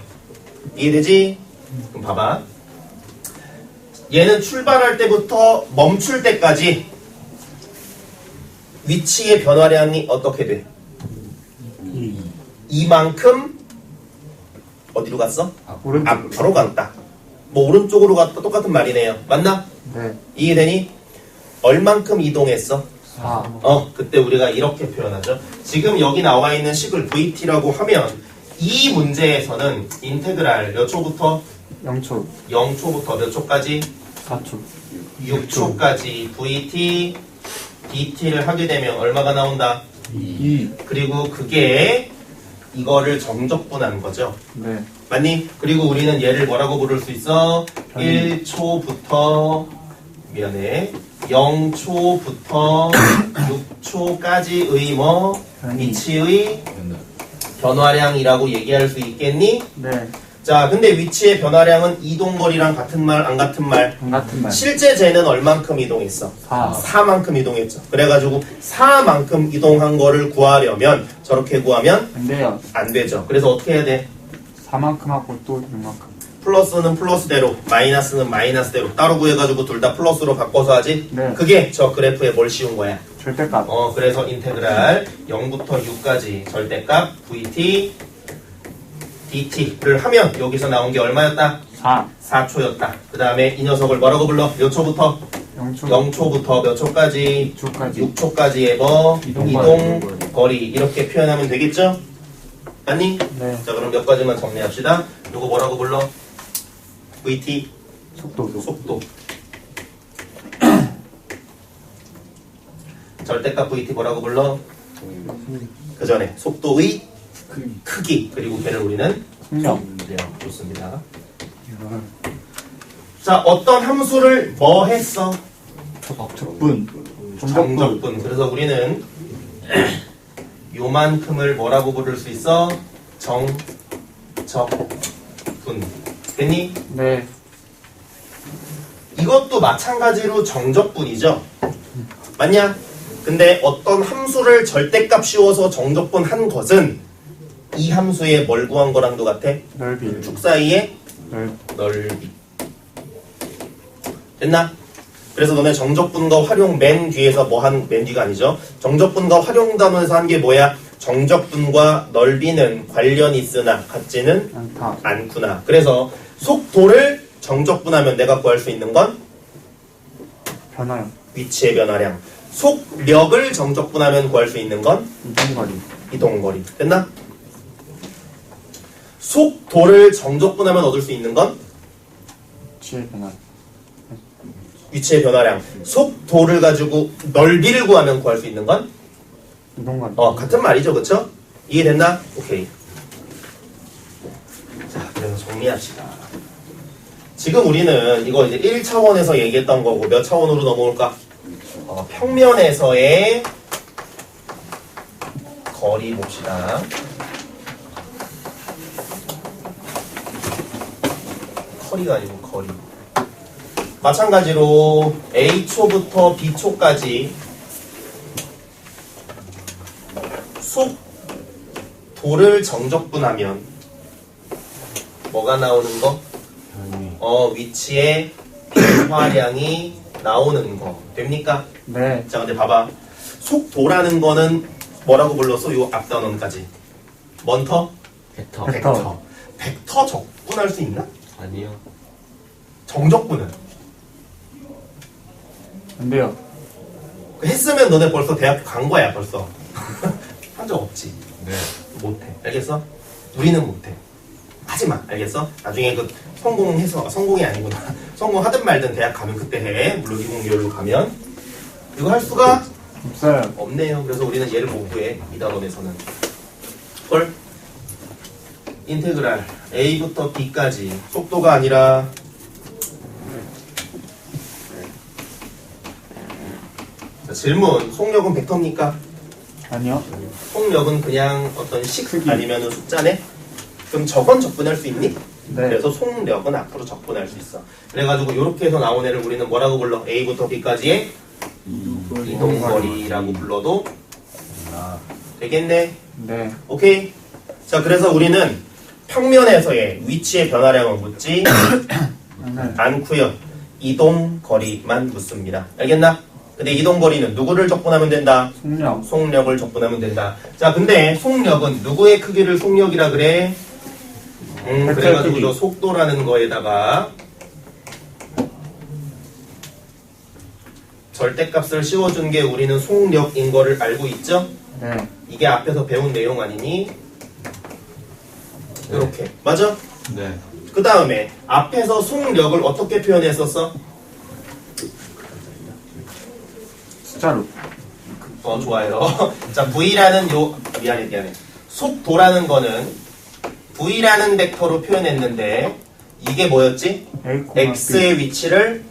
이해되지? 그럼 봐봐. 얘는 출발할 때부터 멈출 때까지 위치의 변화량이 어떻게 돼? 이만큼 어디로 갔어? 오른쪽. 앞으로 갔다. 뭐 오른쪽으로 갔다 똑같은 말이네요. 맞나? 네. 이해되니? 얼만큼 이동했어? 4. 그때 우리가 이렇게 표현하죠. 지금 여기 나와 있는 식을 VT라고 하면 이 문제에서는 인테그랄 몇 초부터 0초. 0초부터 몇 초까지 4초. 6초까지 VT DT를 하게 되면 얼마가 나온다? 2. 그리고 그게 이거를 정적분한 거죠. 네. 맞니? 그리고 우리는 얘를 뭐라고 부를 수 있어? 1초부터 미안해 0초부터 6초까지의 뭐 위치의 변화량이라고 얘기할 수 있겠니? 네. 자, 근데 위치의 변화량은 이동거리랑 같은 말, 안 같은 말? 같은 말. 실제 쟤는 얼만큼 이동했어? 4. 4만큼 이동했죠. 그래가지고 4만큼 이동한 거를 구하려면 저렇게 구하면 안 돼요. 안 되죠. 그래서 어떻게 해야 돼? 4만큼 하고 또 6만큼. 플러스는 플러스대로, 마이너스는 마이너스대로 따로 구해가지고 둘 다 플러스로 바꿔서 하지? 네. 그게 저 그래프에 뭘 씌운 거야? 절대값. 그래서 인테그랄 0부터 6까지 절대값 VT DT를 하면 여기서 나온 게 얼마였다? 4. 4초였다. 그 다음에 이 녀석을 뭐라고 불러? 몇 초부터? 0초. 0초부터 몇 초까지? 6초까지. 6초까지의 뭐? 이동거리. 이동거리 이렇게 표현하면 되겠죠? 맞니? 네. 자, 그럼 몇 가지만 정리합시다. 요거 뭐라고 불러? VT 속도. 속도. 절대값 VT 뭐라고 불러? 그 전에 속도의 크기. 그리고 걔를 우리는 속력. 좋습니다. 이걸 자, 어떤 함수를 뭐 했어? 적분. 정적분. 그래서 우리는 요만큼을 뭐라고 부를 수 있어? 정적분. 됐니? 네. 이것도 마찬가지로 정적분이죠. 맞냐? 근데 어떤 함수를 절대값 씌워서 정적분 한 것은 이 함수에 뭘 구한 거랑도 같아? 넓이. 축 사이의 넓이. 됐나? 그래서 너네 정적분과 활용 맨 뒤에서 뭐 한, 맨 뒤가 아니죠. 정적분과 활용 단원에서 한 게 뭐야? 정적분과 넓이는 관련이 있으나 같지는 않다. 않구나. 그래서 속도를 정적분하면 내가 구할 수 있는 건 변화요. 위치의 변화량. 속력을 정적분하면 구할 수 있는 건 이동거리. 이동거리. 됐나? 속도를 정적분하면 얻을 수 있는 건 위치의 변화. 위치의 변화량. 속도를 가지고 넓이를 구하면 구할 수 있는 건 이동거리. 같은 말이죠. 그쵸? 이해됐나? 오케이. 자, 그래서 정리합시다. 지금 우리는 이거 이제 1차원에서 얘기했던 거고 몇 차원으로 넘어올까? 평면에서의 거리 봅시다. 거리가 아니고 거리. 마찬가지로 A초부터 B초까지 속도를 정적분하면 뭐가 나오는 거? 위치의 변화량이 나오는 거. 됩니까? 네. 자, 근데 봐봐. 속도라는 거는 뭐라고 불렀어? 요 앞단원까지. 먼터? 벡터. 벡터. 벡터 적분할 수 있나? 아니요. 정적분은? 안 돼요. 했으면 너네 벌써 대학교 간 거야, 벌써. 한 적 없지. 네. 못해. 알겠어? 우리는 못해. 하지 마. 알겠어? 나중에 그 성공해서, 성공이 아니구나. 성공하든 말든 대학 가면 그때 해. 물론 이공계열로 가면. 이거 할 수가 없어요. 없네요. 그래서 우리는 얘를 못 구해. 이 단원에서는. 헐. 인테그랄 A부터 B까지 속도가 아니라 자, 질문. 속력은 벡터입니까? 아니요. 속력은 그냥 어떤 식 크기. 아니면 숫자네? 그럼 저건 적분할 수 있니? 네. 그래서 속력은 앞으로 적분할 수 있어. 그래가지고 이렇게 해서 나온 애를 우리는 뭐라고 불러? A부터 B까지의 이동거리라고 불러도 되겠네? 네. 오케이? 자, 그래서 우리는 평면에서의 위치의 변화량을 묻지 네. 않고요. 이동거리만 묻습니다. 알겠나? 근데 이동거리는 누구를 적분하면 된다? 속력. 속력을 적분하면 된다. 자, 근데 속력은 누구의 크기를 속력이라 그래? 그래가지고 크기. 저 속도라는 거에다가 절대값을 씌워준 게 우리는 속력인 거를 알고 있죠? 네. 이게 앞에서 배운 내용 아니니? 이렇게 맞아? 네. 그 다음에 앞에서 속력을 어떻게 표현했었어? 숫자로. 좋아요. 자, V라는 미안해. 속도라는 거는 V라는 벡터로 표현했는데 이게 뭐였지? X의 위치를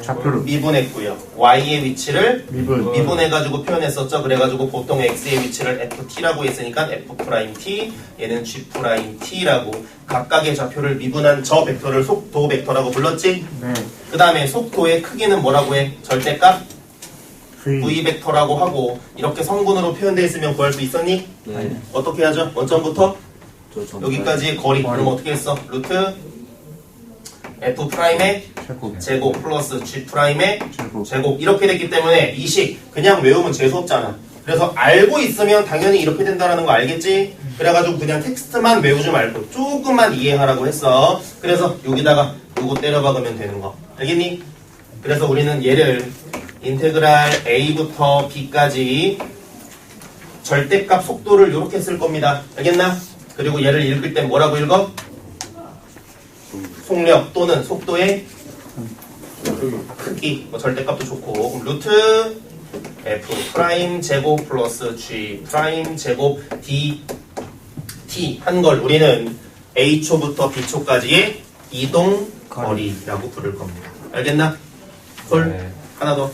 좌표로. 미분했고요. Y의 위치를 미분. 미분해가지고 표현했었죠. 그래가지고 보통 X의 위치를 FT라고 했으니까 F'T, 얘는 G'T라고 각각의 좌표를 미분한 저 벡터를 속도 벡터라고 불렀지? 네. 그 다음에 속도의 크기는 뭐라고 해? 절대값? V. V 벡터라고 하고 이렇게 성분으로 표현되어 있으면 구할 수 있었니? 네. 어떻게 하죠? 원점부터 저 전. 여기까지 거리. 그럼 어떻게 했어? 루트 F'의 제곱. 제곱 플러스 G'의 제곱. 제곱 이렇게 됐기 때문에 이 식 그냥 외우면 재수없잖아. 그래서 알고 있으면 당연히 이렇게 된다는 거 알겠지? 그래가지고 그냥 텍스트만 외우지 말고 조금만 이해하라고 했어. 그래서 여기다가 요거 때려 박으면 되는 거 알겠니? 그래서 우리는 얘를 인테그랄 A부터 B까지 절대값 속도를 이렇게 쓸 겁니다. 알겠나? 그리고 얘를 읽을 땐 뭐라고 읽어? 속력 또는 속도의 크기, 뭐 절대값도 좋고. 그럼 루트 F 프라임 제곱 플러스 G 프라임 제곱 D T 한 걸 우리는 A초부터 B초까지의 이동 거리라고 부를 겁니다. 알겠나? 솔 네. 하나 더.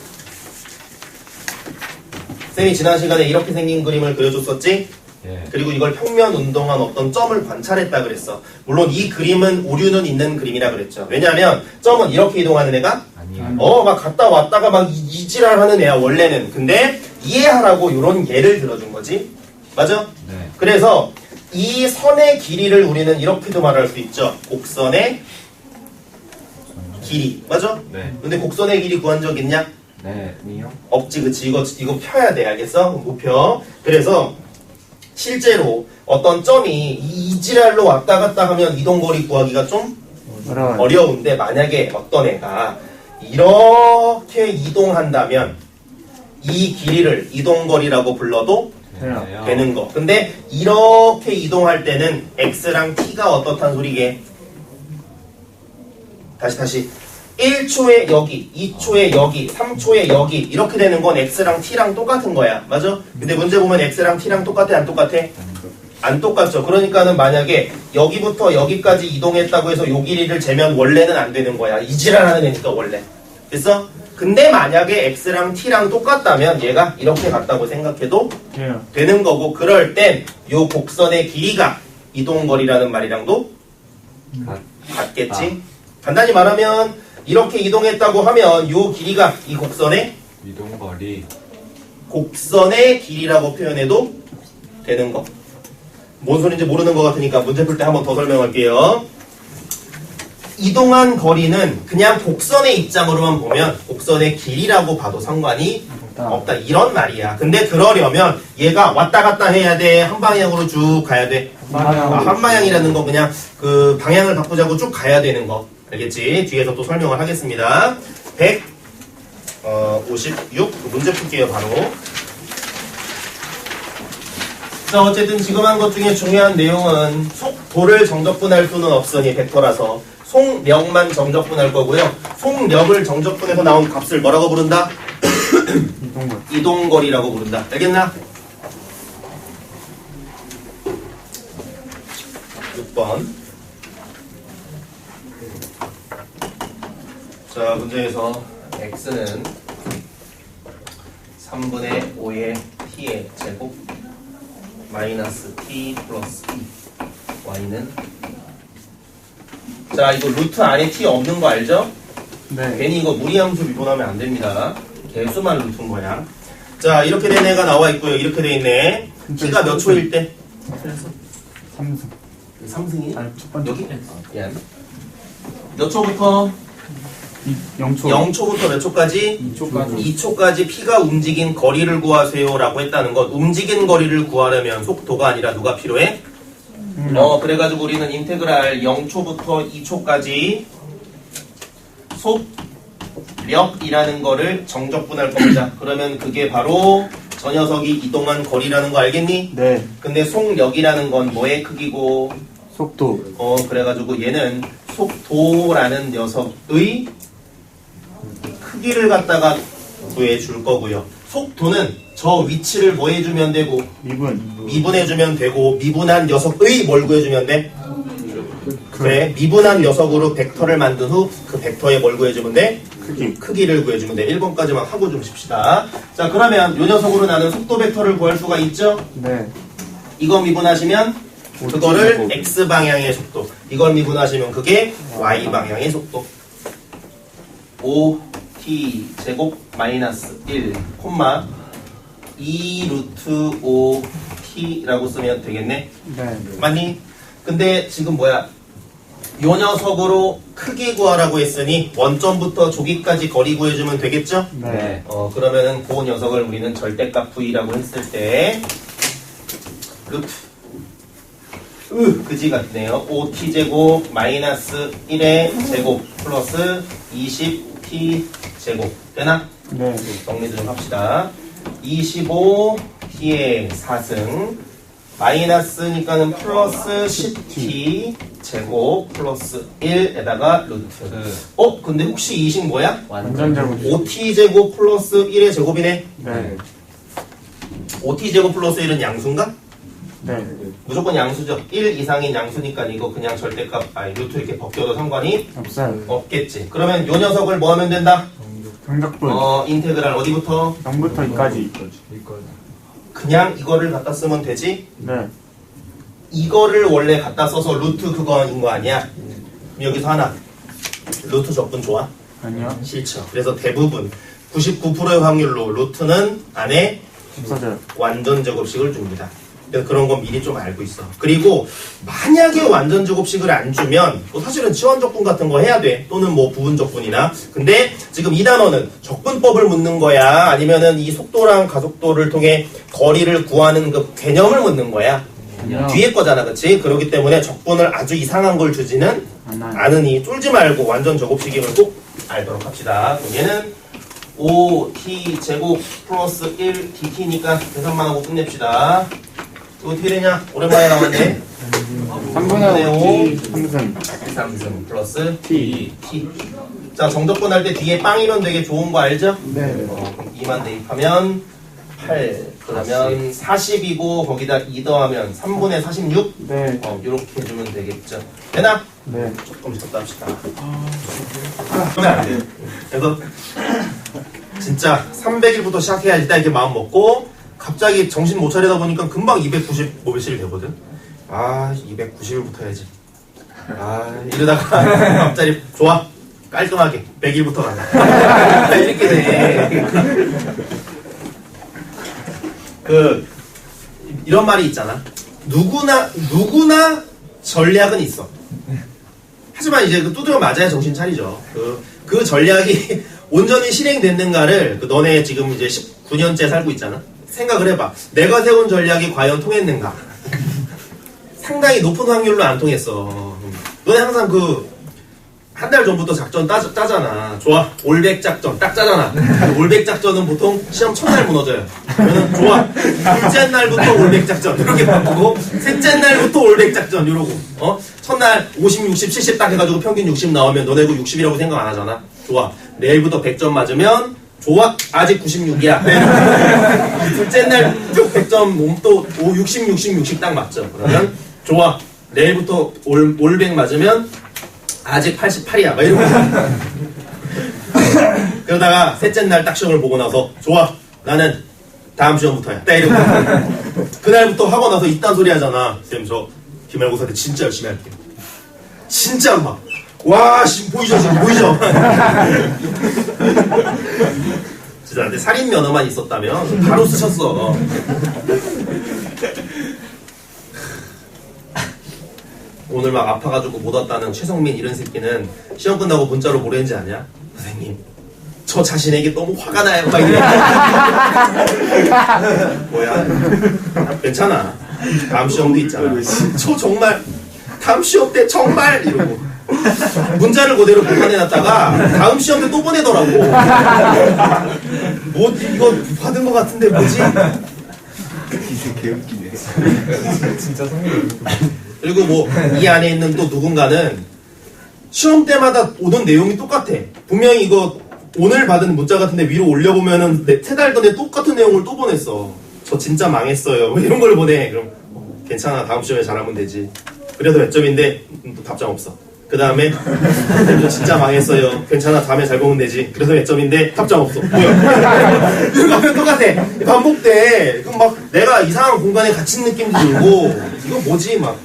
쌤이 지난 시간에 이렇게 생긴 그림을 그려줬었지? 예. 그리고 이걸 평면 운동한 어떤 점을 관찰했다 그랬어. 물론 이 그림은 오류는 있는 그림이라 그랬죠. 왜냐하면 점은 이렇게 이동하는 애가 아니요. 막 갔다 왔다가 막 이지랄 하는 애야 원래는. 근데 이해하라고 이런 예를 들어준 거지. 맞아? 네. 그래서 이 선의 길이를 우리는 이렇게도 말할 수 있죠. 곡선의 길이. 맞아? 네. 근데 곡선의 길이 구한 적 있냐? 네. 아니요. 없지. 그치? 이거 펴야 돼. 알겠어? 못 펴. 그래서 실제로 어떤 점이 이지랄로 왔다 갔다 하면 이동거리 구하기가 좀 어려운데 만약에 어떤 애가 이렇게 이동한다면 이 길이를 이동거리라고 불러도 돼요. 되는 거. 근데 이렇게 이동할 때는 x랑 t가 어떻단 소리게? 다시 1초에 여기, 2초에 여기, 3초에 여기 이렇게 되는 건 x랑 t랑 똑같은 거야. 맞아? 근데 문제 보면 x랑 t랑 똑같아 안 똑같아? 안 똑같죠. 그러니까는 만약에 여기부터 여기까지 이동했다고 해서 요 길이를 재면 원래는 안 되는 거야. 이지랄하는 애니까 원래. 됐어? 근데 만약에 x랑 t랑 똑같다면 얘가 이렇게 갔다고 생각해도 되는 거고, 그럴 땐 요 곡선의 길이가 이동거리라는 말이랑도 같겠지? 간단히 말하면 이렇게 이동했다고 하면 요 길이가 이 곡선의 곡선의 길이라고 표현해도 되는 거. 뭔 소린지 모르는 것 같으니까 문제 풀 때 한 번 더 설명할게요. 이동한 거리는 그냥 곡선의 입장으로만 보면 곡선의 길이라고 봐도 상관이 없다. 이런 말이야. 근데 그러려면 얘가 왔다 갔다 해야 돼? 한 방향으로 쭉 가야 돼? 한 방향이라는 건 그냥 그 방향을 바꾸자고 쭉 가야 되는 거. 알겠지? 뒤에서 또 설명을 하겠습니다. 156 문제 풀게요. 바로. 자, 어쨌든 지금 한 것 중에 중요한 내용은 속도를 정적분할 수는 없으니 벡터라서 속력만 정적분할 거고요. 속력을 정적분해서 나온 값을 뭐라고 부른다? 이동거리라고 부른다. 알겠나? 6번. 자, 문제에서 x는 3분의 5의 t의 제곱 마이너스 t 플러스 2 y는 자, 이거 루트 안에 t 없는 거 알죠? 네. 괜히 이거 무리함수 미분하면 안 됩니다. 개수만 루트인 거야. 자, 이렇게 된 애가 나와 있고요. 이렇게 돼 있네. t가 몇 초일 때? 3승. 3승이? 아니, 첫 번째. 여기? 미안. 몇 초부터? 0초. 0초부터 몇 초까지? 2초까지. 2초까지 P가 움직인 거리를 구하세요 라고 했다는 것. 움직인 거리를 구하려면 속도가 아니라 누가 필요해? 그래가지고 우리는 인테그랄 0초부터 2초까지 력이라는 거를 정적분할 겁니다. 그러면 그게 바로 저 녀석이 이동한 거리라는 거 알겠니? 네. 근데 속력이라는 건 뭐의 크기고? 속도. 그래가지고 얘는 속도라는 녀석의 크기를 갖다가 구해줄 거고요. 속도는 저 위치를 뭐 해주면 되고? 미분. 미분해주면 되고, 미분한 녀석의 뭘 구해주면 돼? 그래, 미분한 녀석으로 벡터를 만든 후 그 벡터에 뭘 구해주면 돼? 크기. 크기를 구해주면 돼. 1번까지만 하고 좀 쉽시다. 자, 그러면 요 녀석으로 나는 속도 벡터를 구할 수가 있죠? 네. 이거 미분하시면 그거를 x방향의 속도, 이걸 미분하시면 그게 y방향의 속도. 5t 제곱 마이너스 1 콤마 2 루트 5t라고 쓰면 되겠네. 네. 맞니? 근데 지금 뭐야? 요 녀석으로 크기 구하라고 했으니 원점부터 조기까지 거리 구해주면 되겠죠? 네. 그러면은 그 녀석을 우리는 절대값 v라고 했을 때 루트 그지 같네요. 5t 제곱 마이너스 1의 제곱 플러스 20t 제곱 되나? 네. 정리 좀 합시다. 25t의 4승 마이너스니까는 플러스 10t 제곱 플러스 1에다가 루트. 근데 혹시 이식 뭐야? 완전 제곱. 5t 제곱 플러스 1의 제곱이네. 네. 5t 제곱 플러스 1은 양수인가? 네. 무조건 양수죠. 1 이상인 양수니까 이거 그냥 절대값, 루트 이렇게 벗겨도 상관이 없어요. 없겠지. 그러면 요 녀석을 뭐 하면 된다? 정적분. 인테그랄 어디부터? 0부터 2까지. 그냥 이거를 갖다 쓰면 되지? 네. 이거를 원래 갖다 써서 루트 그거인 거 아니야? 그럼 여기서 하나. 루트 적분 좋아? 아니요. 싫죠. 그래서 대부분 99%의 확률로 루트는 안에 없어져요. 완전 제곱식을 줍니다. 그래서 그런 건 미리 좀 알고 있어. 그리고 만약에 완전 제곱식을 안 주면 또 사실은 치환 적분 같은 거 해야 돼. 또는 뭐 부분 적분이나. 근데 지금 이 단어는 적분법을 묻는 거야? 아니면은 이 속도랑 가속도를 통해 거리를 구하는 그 개념을 묻는 거야? 아니요. 뒤에 거잖아, 그치? 그렇기 때문에 적분을 아주 이상한 걸 주지는 않으니 쫄지 말고 완전 제곱식임을 꼭 알도록 합시다. 그럼 얘는 5t 제곱 플러스 1 dt니까 계산만 하고 끝냅시다. 이거 어떻게 되냐? 오랜만에 나왔네. 3분의 5 3승. 3승 플러스 t. 자, 정적분 할 때 뒤에 빵이면 되게 좋은 거 알죠? 네. 그럼 2만 대입하면 8. 그러면 40이고 거기다 2 더하면 3분의 46? 네. 이렇게 해주면 되겠죠. 되나? 네. 조금씩 더 합시다. 그러면 안 돼요. 그래서 진짜 300일부터 시작해야지 딱 이렇게 마음 먹고 갑자기 정신 못 차리다 보니까 금방 290 모빌실이 되거든. 290일부터 해야지. 이러다가 갑자기 좋아. 깔끔하게 100일부터 가자. 이렇게 돼. 이런 말이 있잖아. 누구나 전략은 있어. 하지만 이제 두드려 맞아야 정신 차리죠. 그 전략이 온전히 실행됐는가를 너네 지금 이제 19년째 살고 있잖아. 생각을 해봐. 내가 세운 전략이 과연 통했는가? 상당히 높은 확률로 안 통했어. 너네 항상 한 달 전부터 작전 짜잖아. 좋아. 올백 작전 딱 짜잖아. 올백 작전은 보통 시험 첫날 무너져요. 그러면 좋아. 둘째 날부터 올백 작전 이렇게 바꾸고 셋째 날부터 올백 작전 이러고 첫날 50, 60, 70 딱 해가지고 평균 60 나오면 너네 그 60이라고 생각 안 하잖아. 좋아. 내일부터 100점 맞으면 좋아. 아직 96이야. 둘째 날 100점 또 60, 60, 60 딱 맞죠. 그러면 좋아. 내일부터 올백 맞으면 아직 88이야. 막 이러고. 그러다가 셋째 날 딱 시험을 보고 나서 좋아. 나는 다음 시험부터야. 딱 이러고. 그날부터 하고 나서 이딴 소리 하잖아. 쌤, 저 기말고사 때 진짜 열심히 할게요. 진짜 막. 와, 지금 보이죠? 진짜 근데 살인 면허만 있었다면 바로 쓰셨어. 오늘 막 아파가지고 못 왔다는 최성민 이런 새끼는 시험 끝나고 문자로 뭐랬는지 아냐? 선생님, 저 자신에게 너무 화가 나요. 막 이래. 뭐야? 괜찮아. 다음 시험도 있잖아. 저 정말 다음 시험 때 정말 이러고 문자를 그대로 보관해놨다가 다음 시험 때 또 보내더라고. 뭐 이거 받은 것 같은데 뭐지? 개웃기네. 진짜 성민이. 그리고 뭐 이 안에 있는 또 누군가는 시험 때마다 오던 내용이 똑같아. 분명히 이거 오늘 받은 문자 같은데 위로 올려보면은 3달 전에 똑같은 내용을 또 보냈어. 저 진짜 망했어요. 뭐 이런 걸 보내. 그럼 괜찮아. 다음 시험에 잘하면 되지. 그래도 몇 점인데 또 답장 없어. 그 다음에 진짜 망했어요. 괜찮아. 다음에 잘 보면 되지. 그래서 몇 점인데 답장 없어. 뭐야? 이거 하면 똑같아. 반복돼. 그럼 막 내가 이상한 공간에 갇힌 느낌도 들고 이거 뭐지? 막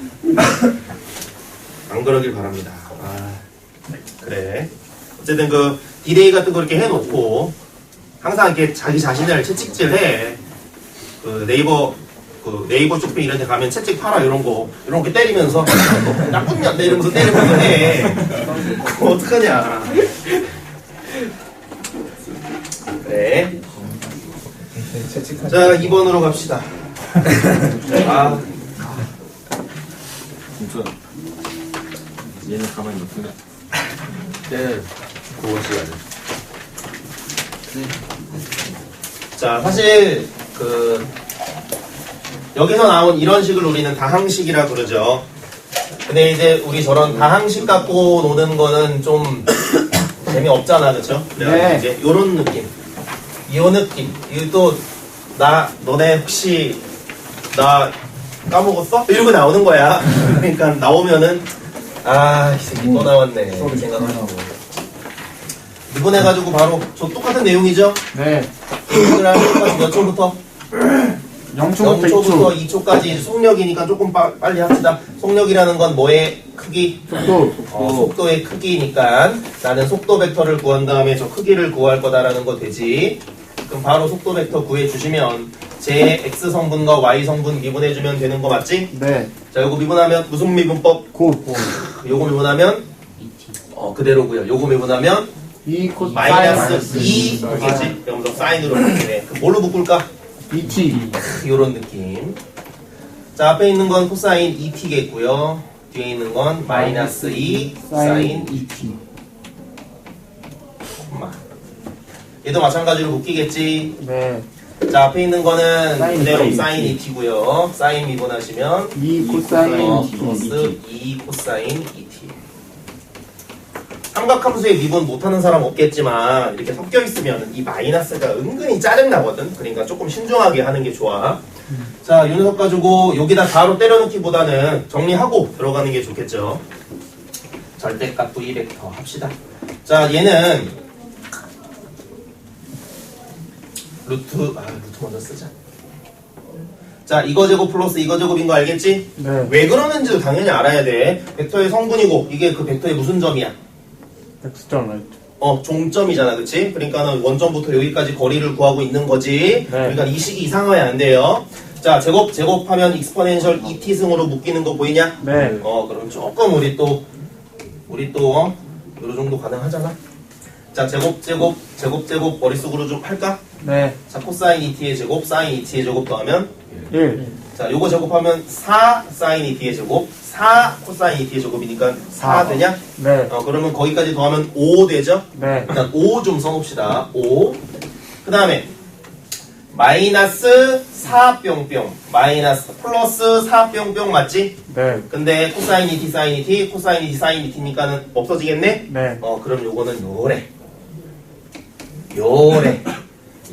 안 그러길 바랍니다. 아, 그래. 어쨌든 그 디데이 같은 거 이렇게 해놓고 항상 이렇게 자기 자신을 채찍질해. 그 네이버 쇼핑 이런 데 가면 채찍 팔아 이런 거 때리면서 나쁜 년다 이러면서 때리면서 해. 그거 어떡하냐. 그래. 자 2번으로 갑시다. 아 진짜 얘는 가만히 놔두면 네. 9번 시간에. 자, 사실 그 여기서 나온 이런 식을 우리는 다항식이라 그러죠. 근데 이제 우리 저런 다항식 갖고 노는 거는 좀 재미없잖아, 그렇죠? 네. 이제 요런 느낌, 요 느낌. 이거 또 너네 혹시 나 까먹었어? 이러고 나오는 거야. 그러니까 나오면은 이 새끼 또 나왔네 생각하시고 이번해가지고 바로 저 똑같은 내용이죠? 네. 그러면 몇 초부터? 0초부터 0초부터 2초. 2초까지 속력이니까 조금 빨리 합시다. 속력이라는 건 뭐의 크기? 속도. 속도의 크기니까 나는 속도 벡터를 구한 다음에 저 크기를 구할 거다라는 거 되지. 그럼 바로 속도 벡터 구해주시면 제 x 성분과 y 성분 미분해주면 되는 거 맞지? 네. 자, 요거 미분하면 무슨 미분법? 곱. 요거 미분하면 그대로고요. 요거 미분하면 E 코스 마이너스 2 되겠지? 그러면서 사인으로 바뀌네. 그럼 뭘로 묶을까? ET. 요런 느낌. 자, 앞에 있는 건 코사인 2t겠고요. 뒤에 있는 건 마이너스 2 사인 ET. 얘도 마찬가지로 묶이겠지? 네. 자, 앞에 있는 거는 사인 그대로 ET. 사인 2t고요. 사인 미분하시면 2 코사인 ET. 플러스 2 코사인 2t. 삼각함수의 미분 못하는 사람 없겠지만 이렇게 섞여 있으면 이 마이너스가 은근히 짜증나거든. 그러니까 조금 신중하게 하는 게 좋아. 자, 이 녀석 가지고 여기다 바로 때려넣기보다는 정리하고 들어가는 게 좋겠죠. 절대값 V벡터 합시다. 자, 얘는 루트 먼저 쓰자. 자, 이거 제곱 플러스 이거 제곱인 거 알겠지? 네. 왜 그러는지도 당연히 알아야 돼. 벡터의 성분이고 이게 그 벡터의 무슨 점이야? 엑스점 라이트. 종점이잖아, 그치? 그러니까는 원점부터 여기까지 거리를 구하고 있는 거지. 그러니까 이 식이 이상하면 안 돼요. 자, 제곱하면 익스포넨셜 2t승으로 묶이는 거 보이냐? 네. 그럼 조금 우리 또 요 정도 가능하잖아? 자, 제곱 머릿속으로 좀 할까? 네. 자, 코사인 2t의 제곱, 사인 2t의 제곱 더하면 1. 자, 요거 제곱하면 4 사인 2t의 제곱, 4 코사인 2t의 제곱이니까 4 되냐? 네. 그러면 거기까지 더하면 5 되죠? 네. 일단 5 좀 써봅시다. 5. 그 다음에 마이너스 4 뿅뿅 마이너스 플러스 4 뿅뿅 맞지? 네. 근데 코사인 2t 사인 2t 코사인 2t 사인 2t니까는 없어지겠네? 네. 그럼 요거는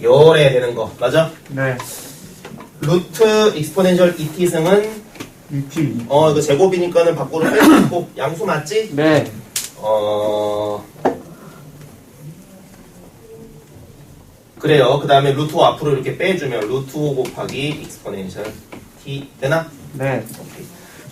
요래 되는 거 맞아? 네. 루트 익스포넨셜 2t승은 ET. 이거 제곱이니까는 밖으로 빼고 양수 맞지? 네. 그래요. 그 다음에 루트 5 앞으로 이렇게 빼주면 루트 5 곱하기 익스포넨셜 t 되나? 네. 오케이.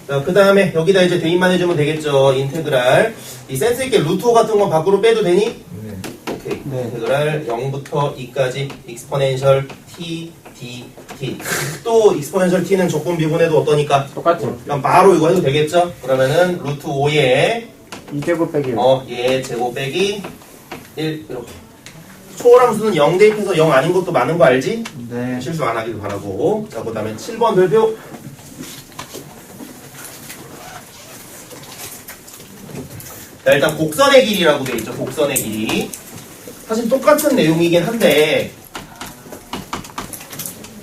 자, 그 다음에 여기다 이제 대입만 해주면 되겠죠. 인테그랄. 이 센스 있게 루트 5 같은 거 밖으로 빼도 되니? 네. 오케이. 네. 인테그랄 0부터 2까지 익스포넨셜 t dt. 또 익스포넨셜 t는 조건 미분해도 어떠니까? 똑같죠. 그럼 바로 이거 해도 되겠죠? 그러면은 루트 5에 2제곱 빼기. 얘 제곱 빼기 1 이렇게. 초월함수는 0 대입해서 0 아닌 것도 많은 거 알지? 네. 실수 안 하길 바라고. 자, 그 다음에 7번 별표. 자, 일단 곡선의 길이라고 돼 있죠. 곡선의 길이. 사실 똑같은 내용이긴 한데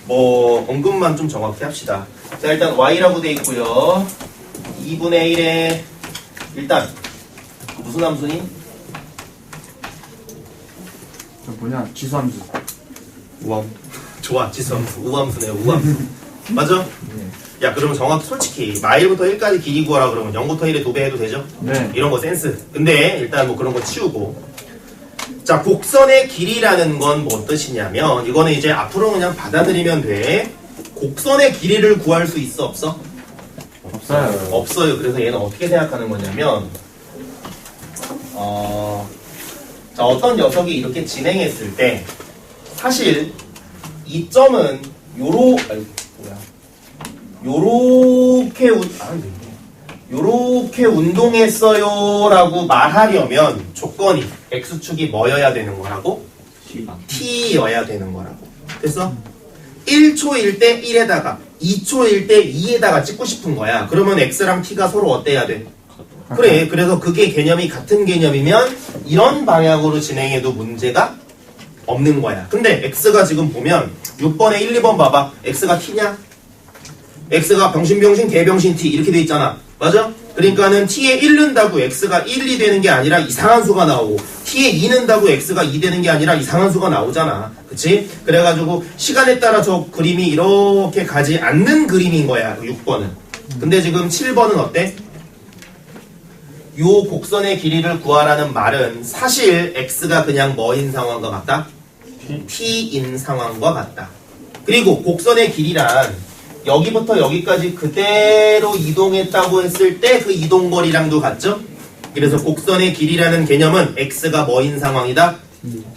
뭐 언급만 좀 정확히 합시다. 자, 일단 y라고 돼 있고요. 2분의 1에 일단 무슨 함수니? 저 뭐냐, 지수함수. 우함. 좋아, 지수함수. 우함수네요. 우함수. 맞아? 야, 그러면 정확히 솔직히 마일부터 1까지 길이 구하라 그러면 0부터 1에 도배해도 되죠? 네. 이런 거 센스. 근데 일단 뭐 그런 거 치우고. 자, 곡선의 길이라는 건 뭐 뜻이냐면 이거는 이제 앞으로 그냥 받아들이면 돼. 곡선의 길이를 구할 수 있어, 없어? 없어요. 없어요. 그래서 얘는 어떻게 생각하는 거냐면 자, 어떤 녀석이 이렇게 진행했을 때 사실 이 점은 요렇게 운동했어요 라고 말하려면 조건이 x축이 뭐여야 되는 거라고? t여야 되는 거라고. 그래서 1초일 때 1에다가 2초일 때 2에다가 찍고 싶은 거야. 그러면 x랑 t가 서로 어때야 돼? 그래. 그래서 그게 개념이 같은 개념이면 이런 방향으로 진행해도 문제가 없는 거야. 근데 x가 지금 보면 6번에 1, 2번 봐봐. x가 t냐? x가 병신 개병신 t 이렇게 돼 있잖아. 맞아? 그러니까는 t에 1 넣는다고 x가 1이 되는 게 아니라 이상한 수가 나오고 t에 2 넣는다고 x가 2 되는 게 아니라 이상한 수가 나오잖아. 그치? 그래가지고 시간에 따라 저 그림이 이렇게 가지 않는 그림인 거야. 6번은. 근데 지금 7번은 어때? 요 곡선의 길이를 구하라는 말은 사실 x가 그냥 뭐인 상황과 같다? t인 상황과 같다. 그리고 곡선의 길이란 여기부터 여기까지 그대로 이동했다고 했을 때 그 이동거리랑도 같죠? 그래서 곡선의 길이라는 개념은 x가 뭐인 상황이다?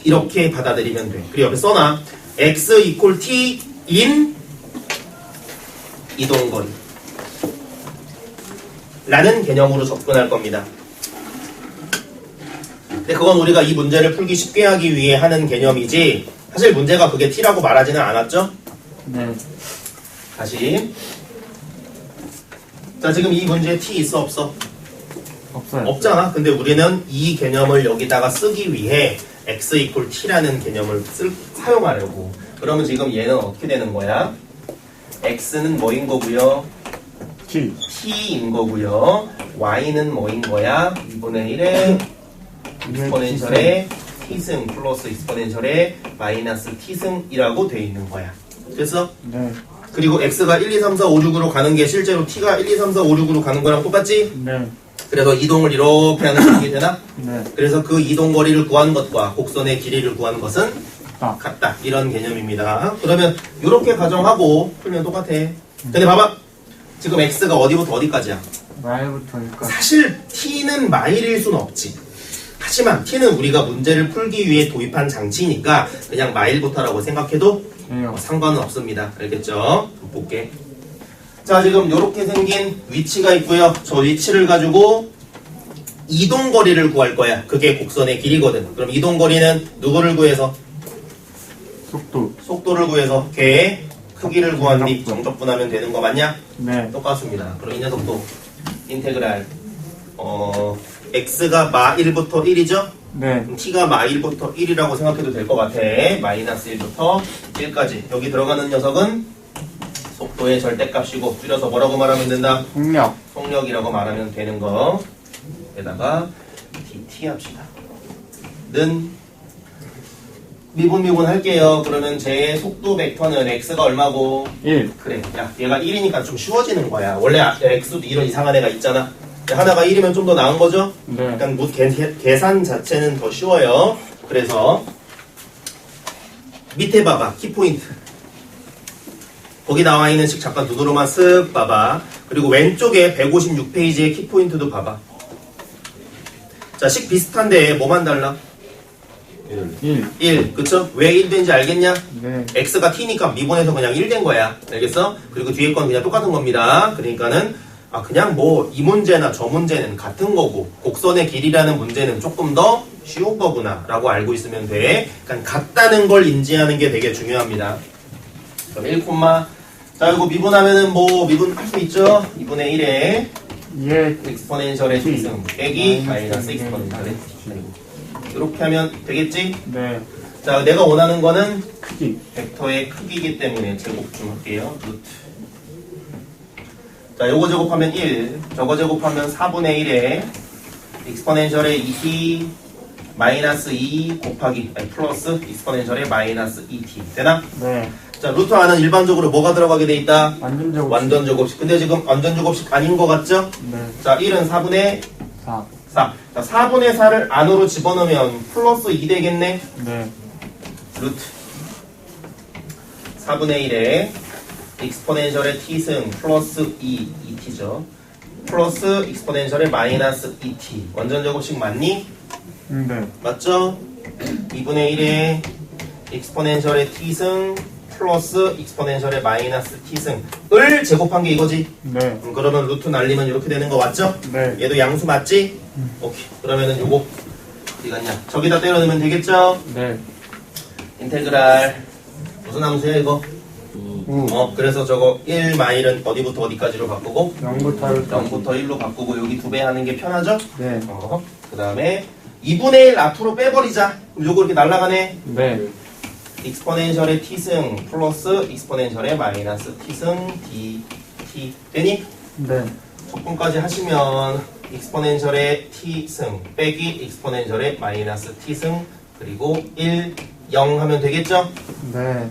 이렇게 받아들이면 돼. 그리고 옆에 써놔. x equal t in 이동거리 라는 개념으로 접근할 겁니다. 근데 그건 우리가 이 문제를 풀기 쉽게 하기 위해 하는 개념이지 사실 문제가 그게 t라고 말하지는 않았죠? 네. 다시. 자, 지금 이 문제에 t 있어 없어? 없어요. 없잖아. 근데 우리는 이 개념을 여기다가 쓰기 위해 x equal t라는 개념을 사용하려고. 그러면 지금 얘는 어떻게 되는 거야? x는 뭐인 거고요? T. t인 거고요. y는 뭐인 거야? 2분의 1에 익스포넨셜의 t승 플러스 익스포넨셜의 마이너스 t승이라고 돼 있는 거야. 됐어? 네. 그리고 x가 1, 2, 3, 4, 5, 6으로 가는 게 실제로 t가 1, 2, 3, 4, 5, 6으로 가는 거랑 똑같지? 네. 그래서 이동을 이렇게 하는 식이 되나? 네. 그래서 그 이동 거리를 구하는 것과 곡선의 길이를 구하는 것은 아. 같다. 이런 개념입니다. 그러면 이렇게 가정하고 풀면 똑같아. 근데 봐봐. 지금 x가 어디부터 어디까지야? 마일부터 여기까지. 사실 t는 마일일 수는 없지. 하지만 t는 우리가 문제를 풀기 위해 도입한 장치니까 그냥 마일부터라고 생각해도 네요. 상관은 없습니다. 알겠죠? 볼게. 자, 지금 이렇게 생긴 위치가 있고요. 저 위치를 가지고 이동거리를 구할 거야. 그게 곡선의 길이거든. 그럼 이동거리는 누구를 구해서? 속도. 속도를 구해서 걔의 크기를 구한 뒤 정적분하면 되는 거 맞냐? 네. 똑같습니다. 그럼 이 녀석도 인테그랄 x가 마 1부터 1이죠? 네. 그럼 t가 마 1부터 1이라고 생각해도 될 것 같아. 마이너스 1부터 1까지. 여기 들어가는 녀석은 속도의 절대값이고 줄여서 뭐라고 말하면 된다? 속력. 속력이라고 말하면 되는 거. 에다가 dt 합시다. 는 미분 할게요. 그러면 제 속도 벡터는 x가 얼마고? 1. 그래. 야, 얘가 1이니까 좀 쉬워지는 거야. 원래 x도 이런 이상한 애가 있잖아. 하나가 1이면 좀 더 나은 거죠? 네. 약간 계산 자체는 더 쉬워요. 그래서 밑에 봐봐. 키포인트. 거기 나와 있는 식 잠깐 눈으로만 쓱 봐봐. 그리고 왼쪽에 156페이지의 키포인트도 봐봐. 자, 식 비슷한데 뭐만 달라? 1. 1. 그쵸? 왜 1 된지 알겠냐? 네. x가 t니까 미분해서 그냥 1 된 거야. 알겠어? 그리고 뒤에 건 그냥 똑같은 겁니다. 그러니까는 그냥 뭐 이 문제나 저 문제는 같은 거고 곡선의 길이라는 문제는 조금 더 쉬운 거구나 라고 알고 있으면 돼. 그러니까 같다는 걸 인지하는 게 되게 중요합니다. 그럼 1, 자 이거 미분하면은 뭐 미분할 수 있죠? 2분의 1에 예, 익스포넨셜의 T. t승 빼기 마이너스 마이너스 익스포넨셜의 t. 이렇게 하면 되겠지? 네, 자, 내가 원하는 거는 크기. 벡터의 크기이기 때문에 제곱 좀 할게요. 루트. 자, 요거 제곱하면 1, 저거 제곱하면 4분의 1에 익스포넨셜의 2t 마이너스 2 곱하기 아니, 플러스 익스포넨셜의 마이너스 2t 되나? 네, 자, 루트 안은 일반적으로 뭐가 들어가게 돼 있다? 완전 제곱. 완전 제곱식. 근데 지금 완전 제곱식 아닌 것 같죠? 네, 자, 1은 4분의 4. 4. 자, 4분의 4를 안으로 집어넣으면 플러스 2 되겠네? 네, 루트 4분의 1에 익스포넨셜의 t승 플러스 2t죠. 플러스 익스포넨셜의 마이너스 2t. 완전 제곱식 맞니? 네, 맞죠? 2분의 1에 익스포넨셜의 t승 플러스 익스포넨셜의 마이너스 t승을 제곱한 게 이거지? 네, 그러면 루트 날리면 이렇게 되는 거 맞죠? 네, 얘도 양수 맞지? 오케이. 그러면은 요거 어디 갔냐? 저기다 때려 넣으면 되겠죠? 네, 인테그랄 무슨 함수야 이거? 우. 그래서 저거 1 마일은 어디부터 어디까지로 바꾸고 0부터 0부터 1로 바꾸고 여기 2배 하는 게 편하죠? 네, 그 다음에 2분의 1 앞으로 빼버리자. 그럼 요거 이렇게 날아가네. 네, 익스포넨셜의 t승 플러스 익스포넨셜의 마이너스 t승 dt 되니? 네, 적분까지 하시면 익스포넨셜의 t승 빼기 익스포넨셜의 마이너스 t승 그리고 1, 0 하면 되겠죠? 네,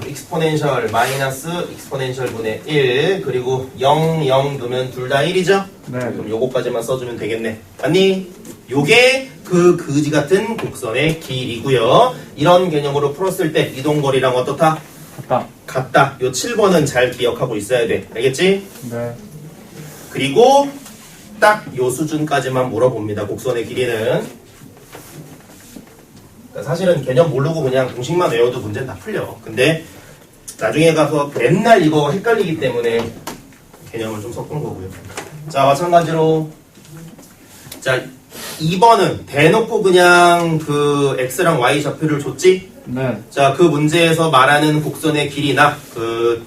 익스포넨셜 마이너스 익스포넨셜 분의 1 그리고 0, 0 넣으면 둘 다 1이죠? 네, 그럼 요거까지만 써주면 되겠네. 맞니? 요게 그 그지 같은 곡선의 길이고요. 이런 개념으로 풀었을 때 이동거리랑 어떻다? 갔다. 같다. 요 7번은 잘 기억하고 있어야 돼. 알겠지? 네, 그리고 딱 요 수준까지만 물어봅니다. 곡선의 길이는. 그러니까 사실은 개념 모르고 그냥 공식만 외워도 문제는 다 풀려. 근데 나중에 가서 맨날 이거 헷갈리기 때문에 개념을 좀 섞은 거고요. 자, 마찬가지로 자 2번은 대놓고 그냥 그 x랑 y 좌표를 줬지? 네, 자, 그 문제에서 말하는 곡선의 길이나 그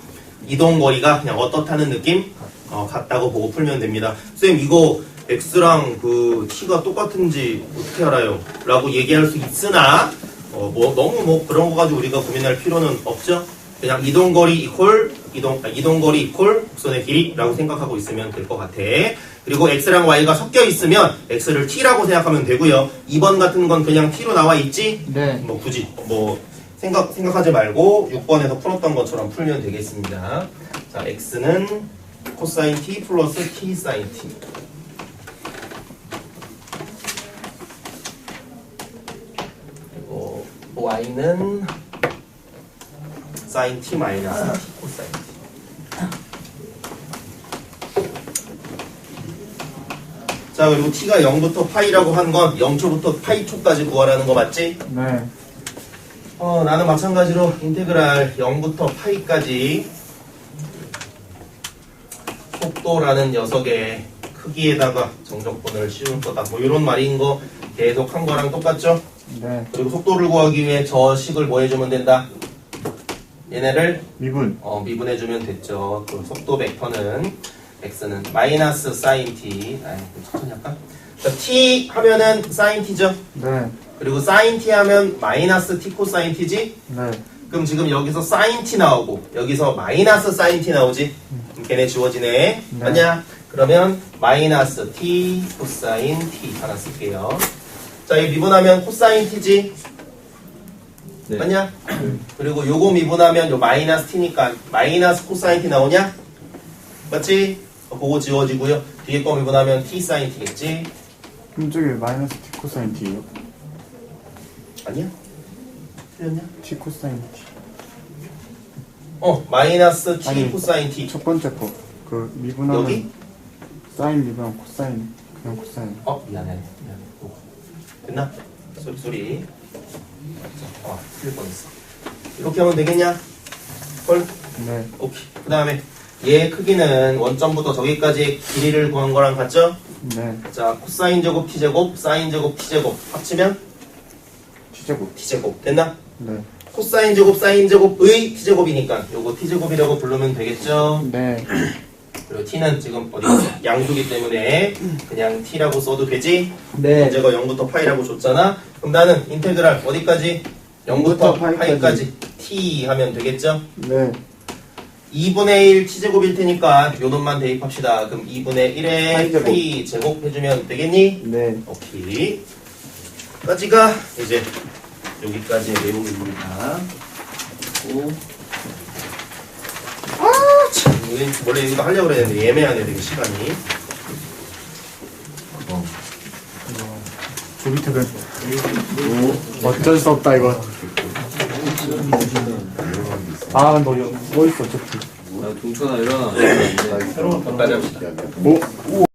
이동거리가 그냥 어떻다는 느낌? 같다고 보고 풀면 됩니다. 선생님, 이거 x랑 그 t가 똑같은지 어떻게 알아요? 라고 얘기할 수 있으나, 너무 그런 거 가지고 우리가 고민할 필요는 없죠? 그냥 이동거리 이동거리 이퀄 곡선의 길이라고 생각하고 있으면 될 것 같아. 그리고 x랑 y가 섞여 있으면 x를 t라고 생각하면 되고요. 2번 같은 건 그냥 t로 나와 있지? 네, 뭐 굳이 생각하지 말고 6번에서 풀었던 것처럼 풀면 되겠습니다. 자, x는 코사인 t 플러스 t 사인 t. 그리고 y는 사인 t 마이너스 t 코사인 t. 자, 그리고 t가 0부터 파이라고 한 건 0초부터 파이 초까지 구하라는 거 맞지? 네, 나는 마찬가지로 인테그랄 0부터 파이까지 속도라는 녀석의 크기에다가 정적분을 씌울 거다. 뭐 이런 말인 거 계속 한 거랑 똑같죠? 네, 그리고 속도를 구하기 위해 저 식을 뭐 해주면 된다? 얘네를 미분. 미분해주면 됐죠. 그 속도 벡터는 x는 마이너스 사인 t. 천천히 할까? 자, t 하면은 사인 t죠? 네, 그리고 사인 t 하면 마이너스 t 코사인 t지? 네, 그럼 지금 여기서 사인 t 나오고 여기서 마이너스 사인 t 나오지? 그럼 걔네 지워지네. 네. 맞냐? 그러면 마이너스 t 코사인 t 하나 쓸게요. 자, 이 미분하면 코사인 t지? 네. 맞냐? 그리고 요거 미분하면 요 마이너스 t니까 마이너스 코사인 t 나오냐? 맞지? 그거 지워지고요. 뒤에 거 미분하면 t 사인 t겠지? 그럼 저기 마이너스 t 코사인 t예요? 아니야? 틀렸냐? t 코사인 t. 마이너스 t 아니, 코사인 t. 첫 번째 거. 그 미분하면 여기? 사인 미분하면 코사인. 그냥 코사인. 미안해. 됐나? 소리. 틀릴 뻔했어. 이렇게 하면 되겠냐? 헐? 네, 오케이. 그 다음에 얘 크기는 원점부터 저기까지 길이를 구한 거랑 같죠? 네, 자, 코사인 제곱 t제곱, 사인 제곱 t제곱 합치면 t제곱. t제곱. 됐나? 네, 코사인 제곱, 사인 제곱의 t제곱이니까 요거 t제곱이라고 부르면 되겠죠? 네, 그리고 t는 지금 어디 있어? 양수기 때문에 그냥 t라고 써도 되지? 네. 문제가 0부터 파이라고 줬잖아? 그럼 나는 인테그랄 어디까지? 0부터 파이까지 t 하면 되겠죠? 네. 2분의 1 t제곱일 테니까 요 놈만 대입합시다. 그럼 2분의 1에 파이 제곱 해주면 되겠니? 네. 오케이. 까지가 이제 여기까지의 내용입니다. 참, 원래 이거 하려고 그랬는데 예매하네, 되게 시간이. 조비트는 어쩔 수 없다 이거. 아, 너 있어 어차피. 동천아 일어나. 까지 합시다. 뭐?